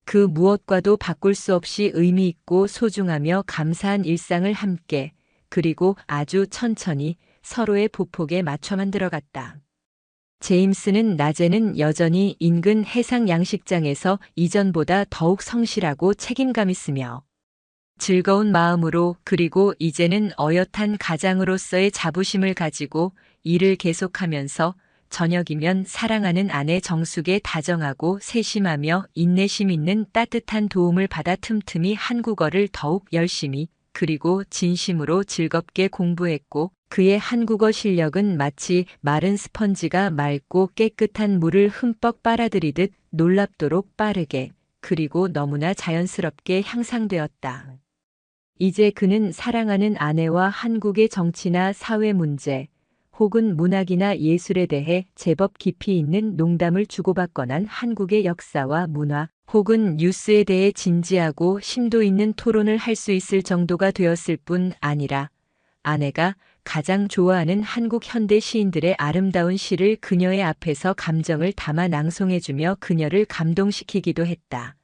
그 무엇과도 바꿀 수 없이 의미 있고 소중하며 감사한 일상을 함께, 그리고 아주 천천히 서로의 보폭에 맞춰 만들어갔다. 제임스는 낮에는 여전히 인근 해상 양식장에서 이전보다 더욱 성실하고 책임감 있으며 즐거운 마음으로, 그리고 이제는 어엿한 가장으로서의 자부심을 가지고 일을 계속하면서 저녁이면 사랑하는 아내 정숙의 다정하고 세심하며 인내심 있는 따뜻한 도움을 받아 틈틈이 한국어를 더욱 열심히, 그리고 진심으로 즐겁게 공부했고, 그의 한국어 실력은 마치 마른 스펀지가 맑고 깨끗한 물을 흠뻑 빨아들이듯 놀랍도록 빠르게, 그리고 너무나 자연스럽게 향상되었다. 이제 그는 사랑하는 아내와 한국의 정치나 사회 문제, 혹은 문학이나 예술에 대해 제법 깊이 있는 농담을 주고받거나 한국의 역사와 문화, 혹은 뉴스에 대해 진지하고 심도 있는 토론을 할 수 있을 정도가 되었을 뿐 아니라 아내가 가장 좋아하는 한국 현대 시인들의 아름다운 시를 그녀의 앞에서 감정을 담아 낭송해주며 그녀를 감동시키기도 했다.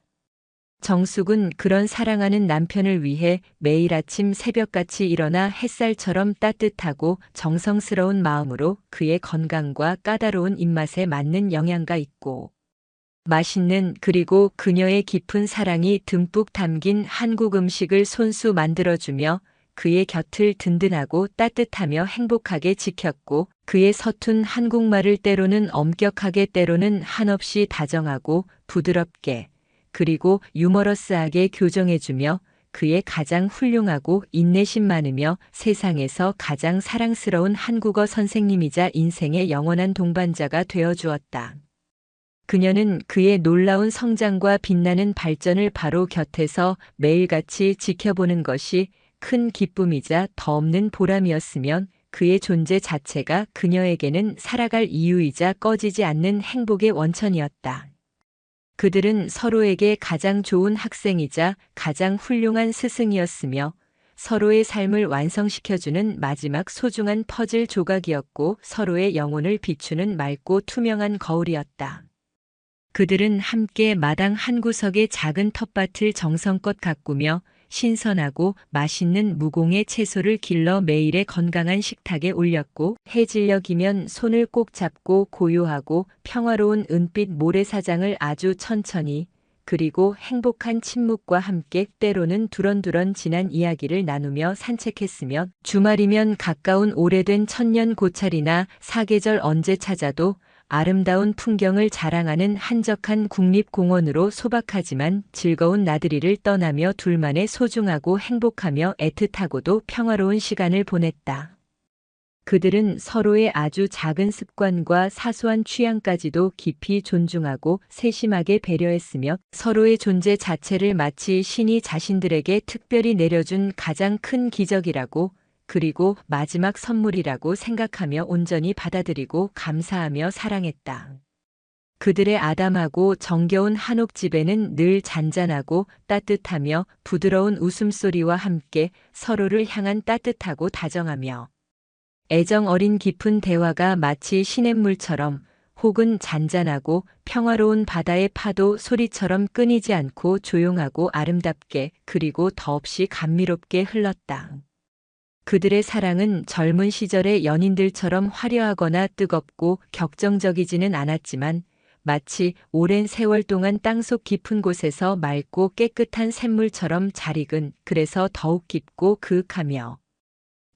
정숙은 그런 사랑하는 남편을 위해 매일 아침 새벽같이 일어나 햇살처럼 따뜻하고 정성스러운 마음으로 그의 건강과 까다로운 입맛에 맞는 영양가 있고 맛있는, 그리고 그녀의 깊은 사랑이 듬뿍 담긴 한국 음식을 손수 만들어주며 그의 곁을 든든하고 따뜻하며 행복하게 지켰고, 그의 서툰 한국말을 때로는 엄격하게 때로는 한없이 다정하고 부드럽게, 그리고 유머러스하게 교정해주며 그의 가장 훌륭하고 인내심 많으며 세상에서 가장 사랑스러운 한국어 선생님이자 인생의 영원한 동반자가 되어주었다. 그녀는 그의 놀라운 성장과 빛나는 발전을 바로 곁에서 매일같이 지켜보는 것이 큰 기쁨이자 더없는 보람이었으며 그의 존재 자체가 그녀에게는 살아갈 이유이자 꺼지지 않는 행복의 원천이었다. 그들은 서로에게 가장 좋은 학생이자 가장 훌륭한 스승이었으며 서로의 삶을 완성시켜주는 마지막 소중한 퍼즐 조각이었고 서로의 영혼을 비추는 맑고 투명한 거울이었다. 그들은 함께 마당 한 구석의 작은 텃밭을 정성껏 가꾸며 신선하고 맛있는 무공의 채소를 길러 매일의 건강한 식탁에 올렸고 해질녘이면 손을 꼭 잡고 고요하고 평화로운 은빛 모래사장을 아주 천천히 그리고 행복한 침묵과 함께 때로는 두런두런 지난 이야기를 나누며 산책했으며 주말이면 가까운 오래된 천년 고찰이나 사계절 언제 찾아도 아름다운 풍경을 자랑하는 한적한 국립공원으로 소박하지만 즐거운 나들이를 떠나며 둘만의 소중하고 행복하며 애틋하고도 평화로운 시간을 보냈다. 그들은 서로의 아주 작은 습관과 사소한 취향까지도 깊이 존중하고 세심하게 배려했으며 서로의 존재 자체를 마치 신이 자신들에게 특별히 내려준 가장 큰 기적이라고 그리고 마지막 선물이라고 생각하며 온전히 받아들이고 감사하며 사랑했다. 그들의 아담하고 정겨운 한옥집에는 늘 잔잔하고 따뜻하며 부드러운 웃음소리와 함께 서로를 향한 따뜻하고 다정하며 애정 어린 깊은 대화가 마치 시냇물처럼 혹은 잔잔하고 평화로운 바다의 파도 소리처럼 끊이지 않고 조용하고 아름답게 그리고 더없이 감미롭게 흘렀다. 그들의 사랑은 젊은 시절의 연인들처럼 화려하거나 뜨겁고 격정적이지는 않았지만 마치 오랜 세월 동안 땅속 깊은 곳에서 맑고 깨끗한 샘물처럼 잘 익은 그래서 더욱 깊고 그윽하며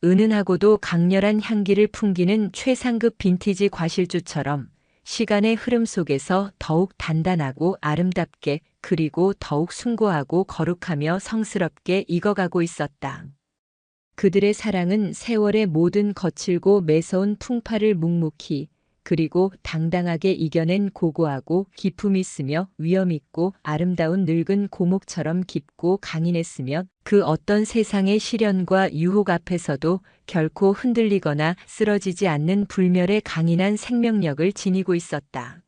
은은하고도 강렬한 향기를 풍기는 최상급 빈티지 과실주처럼 시간의 흐름 속에서 더욱 단단하고 아름답게 그리고 더욱 숭고하고 거룩하며 성스럽게 익어가고 있었다. 그들의 사랑은 세월의 모든 거칠고 매서운 풍파를 묵묵히 그리고 당당하게 이겨낸 고고하고 기품 있으며 위험 있고 아름다운 늙은 고목처럼 깊고 강인했으며 그 어떤 세상의 시련과 유혹 앞에서도 결코 흔들리거나 쓰러지지 않는 불멸의 강인한 생명력을 지니고 있었다.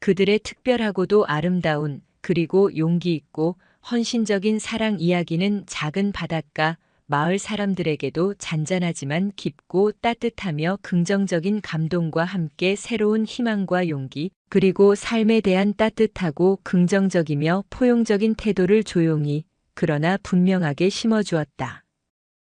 그들의 특별하고도 아름다운 그리고 용기 있고 헌신적인 사랑 이야기는 작은 바닷가 마을 사람들에게도 잔잔하지만 깊고 따뜻하며 긍정적인 감동과 함께 새로운 희망과 용기, 그리고 삶에 대한 따뜻하고 긍정적이며 포용적인 태도를 조용히, 그러나 분명하게 심어주었다.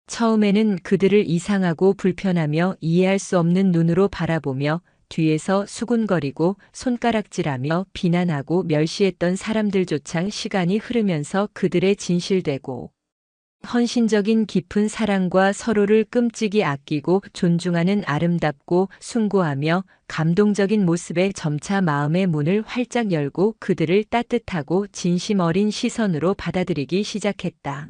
처음에는 그들을 이상하고 불편하며 이해할 수 없는 눈으로 바라보며 뒤에서 수군거리고 손가락질하며 비난하고 멸시했던 사람들조차 시간이 흐르면서 그들의 진실되고 헌신적인 깊은 사랑과 서로를 끔찍이 아끼고 존중하는 아름답고 숭고하며 감동적인 모습에 점차 마음의 문을 활짝 열고 그들을 따뜻하고 진심 어린 시선으로 받아들이기 시작했다.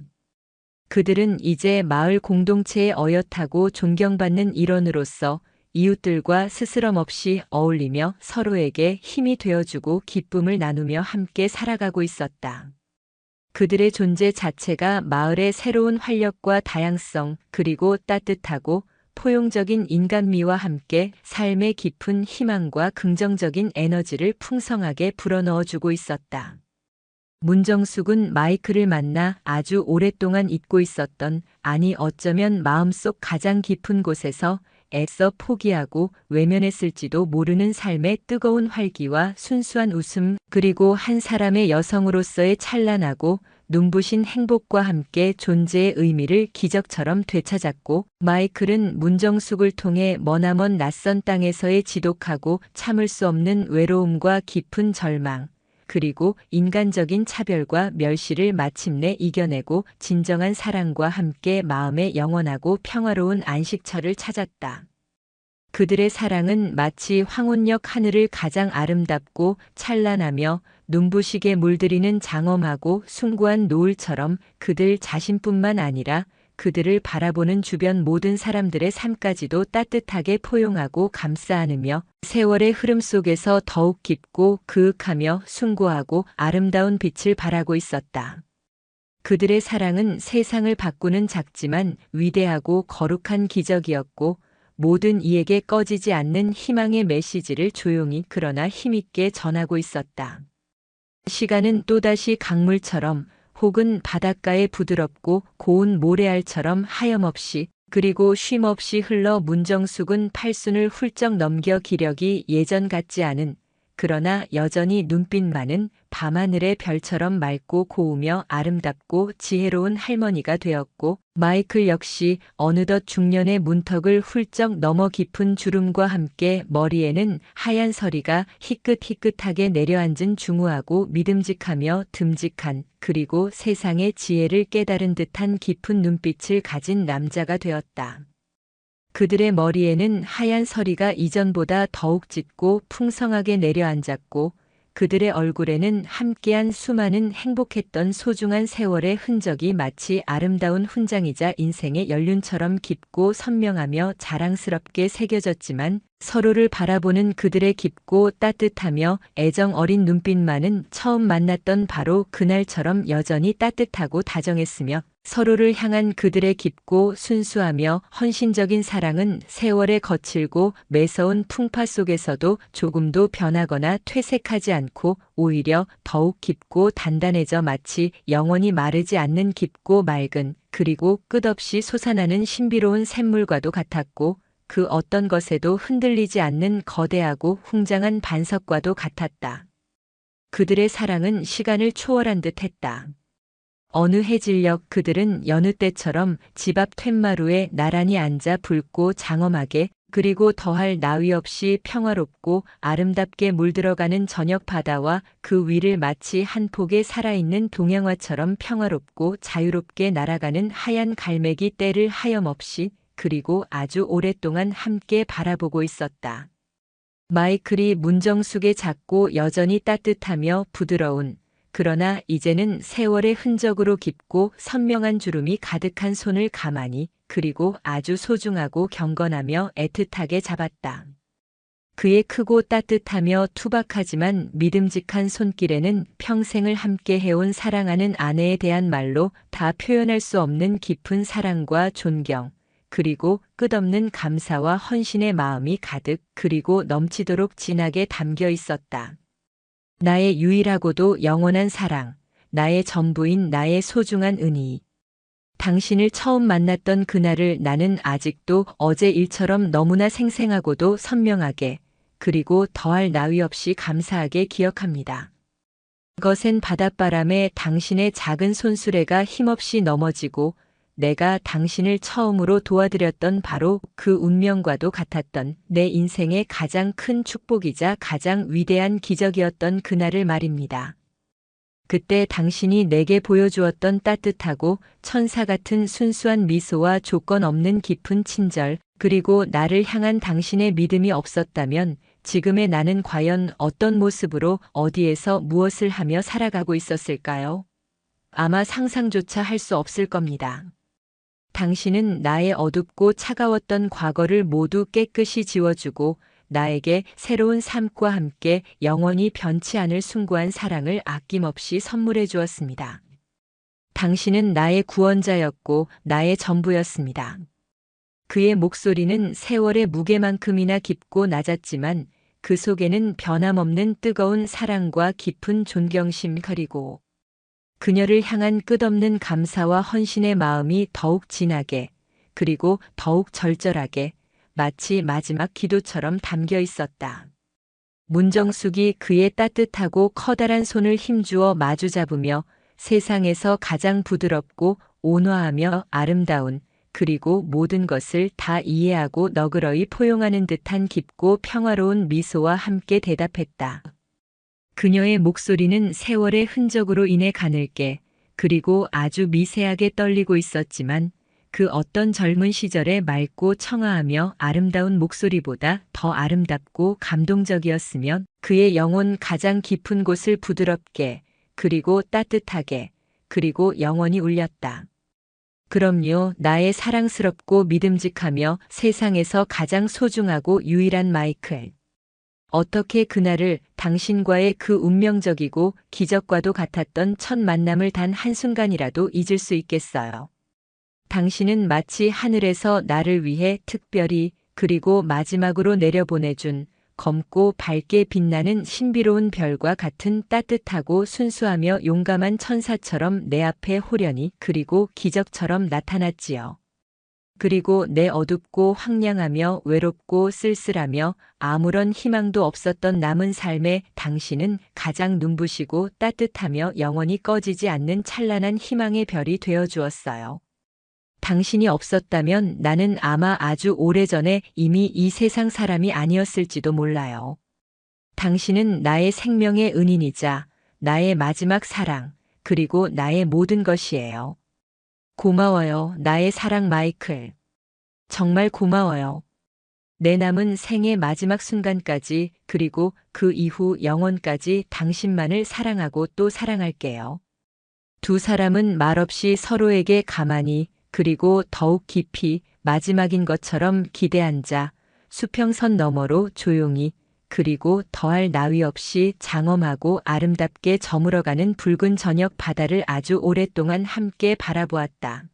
그들은 이제 마을 공동체의 어엿하고 존경받는 일원으로서 이웃들과 스스럼 없이 어울리며 서로에게 힘이 되어주고 기쁨을 나누며 함께 살아가고 있었다. 그들의 존재 자체가 마을의 새로운 활력과 다양성 그리고 따뜻하고 포용적인 인간미와 함께 삶의 깊은 희망과 긍정적인 에너지를 풍성하게 불어넣어주고 있었다. 문정숙은 마이클을 만나 아주 오랫동안 잊고 있었던 아니 어쩌면 마음속 가장 깊은 곳에서 애써 포기하고 외면했을지도 모르는 삶의 뜨거운 활기와 순수한 웃음 그리고 한 사람의 여성으로서의 찬란하고 눈부신 행복과 함께 존재의 의미를 기적처럼 되찾았고 마이클은 문정숙을 통해 머나먼 낯선 땅에서의 지독하고 참을 수 없는 외로움과 깊은 절망 그리고 인간적인 차별과 멸시를 마침내 이겨내고 진정한 사랑과 함께 마음의 영원하고 평화로운 안식처를 찾았다. 그들의 사랑은 마치 황혼역 하늘을 가장 아름답고 찬란하며 눈부시게 물들이는 장엄하고 숭고한 노을처럼 그들 자신뿐만 아니라 그들을 바라보는 주변 모든 사람들의 삶까지도 따뜻하게 포용하고 감싸 안으며 세월의 흐름 속에서 더욱 깊고 그윽하며 숭고하고 아름다운 빛을 발하고 있었다. 그들의 사랑은 세상을 바꾸는 작지만 위대하고 거룩한 기적이었고 모든 이에게 꺼지지 않는 희망의 메시지를 조용히 그러나 힘있게 전하고 있었다. 시간은 또다시 강물처럼 혹은 바닷가의 부드럽고 고운 모래알처럼 하염없이 그리고 쉼없이 흘러 문정숙은 팔순을 훌쩍 넘겨 기력이 예전 같지 않은 그러나 여전히 눈빛 많은 밤하늘의 별처럼 맑고 고우며 아름답고 지혜로운 할머니가 되었고 마이클 역시 어느덧 중년의 문턱을 훌쩍 넘어 깊은 주름과 함께 머리에는 하얀 서리가 희끗희끗하게 내려앉은 중후하고 믿음직하며 듬직한 그리고 세상의 지혜를 깨달은 듯한 깊은 눈빛을 가진 남자가 되었다. 그들의 머리에는 하얀 서리가 이전보다 더욱 짙고 풍성하게 내려앉았고 그들의 얼굴에는 함께한 수많은 행복했던 소중한 세월의 흔적이 마치 아름다운 훈장이자 인생의 연륜처럼 깊고 선명하며 자랑스럽게 새겨졌지만 서로를 바라보는 그들의 깊고 따뜻하며 애정 어린 눈빛만은 처음 만났던 바로 그날처럼 여전히 따뜻하고 다정했으며 서로를 향한 그들의 깊고 순수하며 헌신적인 사랑은 세월의 거칠고 매서운 풍파 속에서도 조금도 변하거나 퇴색하지 않고 오히려 더욱 깊고 단단해져 마치 영원히 마르지 않는 깊고 맑은 그리고 끝없이 솟아나는 신비로운 샘물과도 같았고 그 어떤 것에도 흔들리지 않는 거대하고 웅장한 반석과도 같았다. 그들의 사랑은 시간을 초월한 듯 했다. 어느 해질녘 그들은 여느 때처럼 집 앞 툇마루에 나란히 앉아 붉고 장엄하게 그리고 더할 나위 없이 평화롭고 아름답게 물들어가는 저녁 바다와 그 위를 마치 한 폭의 살아있는 동양화처럼 평화롭고 자유롭게 날아가는 하얀 갈매기 떼를 하염없이 그리고 아주 오랫동안 함께 바라보고 있었다. 마이클이 문정숙의 작고 여전히 따뜻하며 부드러운 그러나 이제는 세월의 흔적으로 깊고 선명한 주름이 가득한 손을 가만히 그리고 아주 소중하고 경건하며 애틋하게 잡았다. 그의 크고 따뜻하며 투박하지만 믿음직한 손길에는 평생을 함께 해온 사랑하는 아내에 대한 말로 다 표현할 수 없는 깊은 사랑과 존경, 그리고 끝없는 감사와 헌신의 마음이 가득 그리고 넘치도록 진하게 담겨 있었다. 나의 유일하고도 영원한 사랑, 나의 전부인 나의 소중한 은희. 당신을 처음 만났던 그날을 나는 아직도 어제 일처럼 너무나 생생하고도 선명하게, 그리고 더할 나위 없이 감사하게 기억합니다. 거센 바닷바람에 당신의 작은 손수레가 힘없이 넘어지고 내가 당신을 처음으로 도와드렸던 바로 그 운명과도 같았던 내 인생의 가장 큰 축복이자 가장 위대한 기적이었던 그날을 말입니다. 그때 당신이 내게 보여주었던 따뜻하고 천사 같은 순수한 미소와 조건 없는 깊은 친절, 그리고 나를 향한 당신의 믿음이 없었다면 지금의 나는 과연 어떤 모습으로 어디에서 무엇을 하며 살아가고 있었을까요? 아마 상상조차 할 수 없을 겁니다. 당신은 나의 어둡고 차가웠던 과거를 모두 깨끗이 지워주고 나에게 새로운 삶과 함께 영원히 변치 않을 숭고한 사랑을 아낌없이 선물해 주었습니다. 당신은 나의 구원자였고 나의 전부였습니다. 그의 목소리는 세월의 무게만큼이나 깊고 낮았지만 그 속에는 변함없는 뜨거운 사랑과 깊은 존경심 그리고 그녀를 향한 끝없는 감사와 헌신의 마음이 더욱 진하게 그리고 더욱 절절하게 마치 마지막 기도처럼 담겨 있었다. 문정숙이 그의 따뜻하고 커다란 손을 힘주어 마주 잡으며 세상에서 가장 부드럽고 온화하며 아름다운 그리고 모든 것을 다 이해하고 너그러이 포용하는 듯한 깊고 평화로운 미소와 함께 대답했다. 그녀의 목소리는 세월의 흔적으로 인해 가늘게 그리고 아주 미세하게 떨리고 있었지만 그 어떤 젊은 시절의 맑고 청아하며 아름다운 목소리보다 더 아름답고 감동적이었으면 그의 영혼 가장 깊은 곳을 부드럽게 그리고 따뜻하게 그리고 영원히 울렸다. 그럼요, 나의 사랑스럽고 믿음직하며 세상에서 가장 소중하고 유일한 마이클. 어떻게 그날을 당신과의 그 운명적이고 기적과도 같았던 첫 만남을 단 한순간이라도 잊을 수 있겠어요. 당신은 마치 하늘에서 나를 위해 특별히 그리고 마지막으로 내려보내준 검고 밝게 빛나는 신비로운 별과 같은 따뜻하고 순수하며 용감한 천사처럼 내 앞에 호련히 그리고 기적처럼 나타났지요. 그리고 내 어둡고 황량하며 외롭고 쓸쓸하며 아무런 희망도 없었던 남은 삶에 당신은 가장 눈부시고 따뜻하며 영원히 꺼지지 않는 찬란한 희망의 별이 되어 주었어요. 당신이 없었다면 나는 아마 아주 오래전에 이미 이 세상 사람이 아니었을지도 몰라요. 당신은 나의 생명의 은인이자 나의 마지막 사랑, 그리고 나의 모든 것이에요. 고마워요, 나의 사랑 마이클. 정말 고마워요. 내 남은 생의 마지막 순간까지, 그리고 그 이후 영원까지 당신만을 사랑하고 또 사랑할게요. 두 사람은 말없이 서로에게 가만히, 그리고 더욱 깊이 마지막인 것처럼 기대앉아 수평선 너머로 조용히, 그리고 더할 나위 없이 장엄하고 아름답게 저물어가는 붉은 저녁 바다를 아주 오랫동안 함께 바라보았다.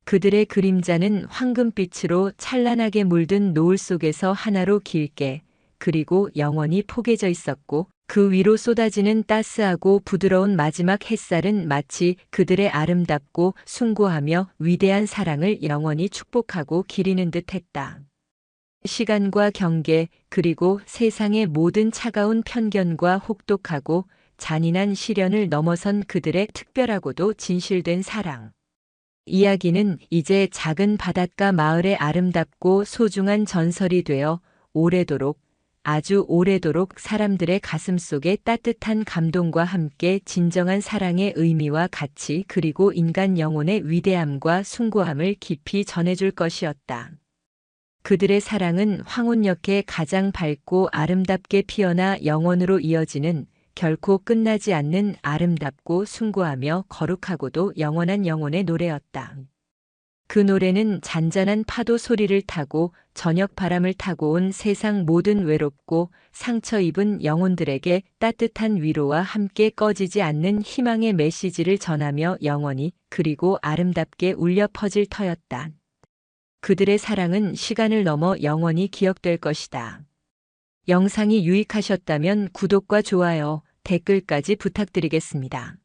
그들의 그림자는 황금빛으로 찬란하게 물든 노을 속에서 하나로 길게, 그리고 영원히 포개져 있었고, 그 위로 쏟아지는 따스하고 부드러운 마지막 햇살은 마치 그들의 아름답고 숭고하며 위대한 사랑을 영원히 축복하고 기리는 듯 했다. 시간과 경계, 그리고 세상의 모든 차가운 편견과 혹독하고 잔인한 시련을 넘어선 그들의 특별하고도 진실된 사랑. 이야기는 이제 작은 바닷가 마을의 아름답고 소중한 전설이 되어 오래도록, 아주 오래도록 사람들의 가슴 속에 따뜻한 감동과 함께 진정한 사랑의 의미와 가치, 그리고 인간 영혼의 위대함과 숭고함을 깊이 전해줄 것이었다. 그들의 사랑은 황혼역에 가장 밝고 아름답게 피어나 영원으로 이어지는, 결코 끝나지 않는 아름답고 숭고하며 거룩하고도 영원한 영혼의 노래였다. 그 노래는 잔잔한 파도 소리를 타고 저녁 바람을 타고 온 세상 모든 외롭고 상처 입은 영혼들에게 따뜻한 위로와 함께 꺼지지 않는 희망의 메시지를 전하며 영원히, 그리고 아름답게 울려 퍼질 터였다. 그들의 사랑은 시간을 넘어 영원히 기억될 것이다. 영상이 유익하셨다면 구독과 좋아요, 댓글까지 부탁드리겠습니다.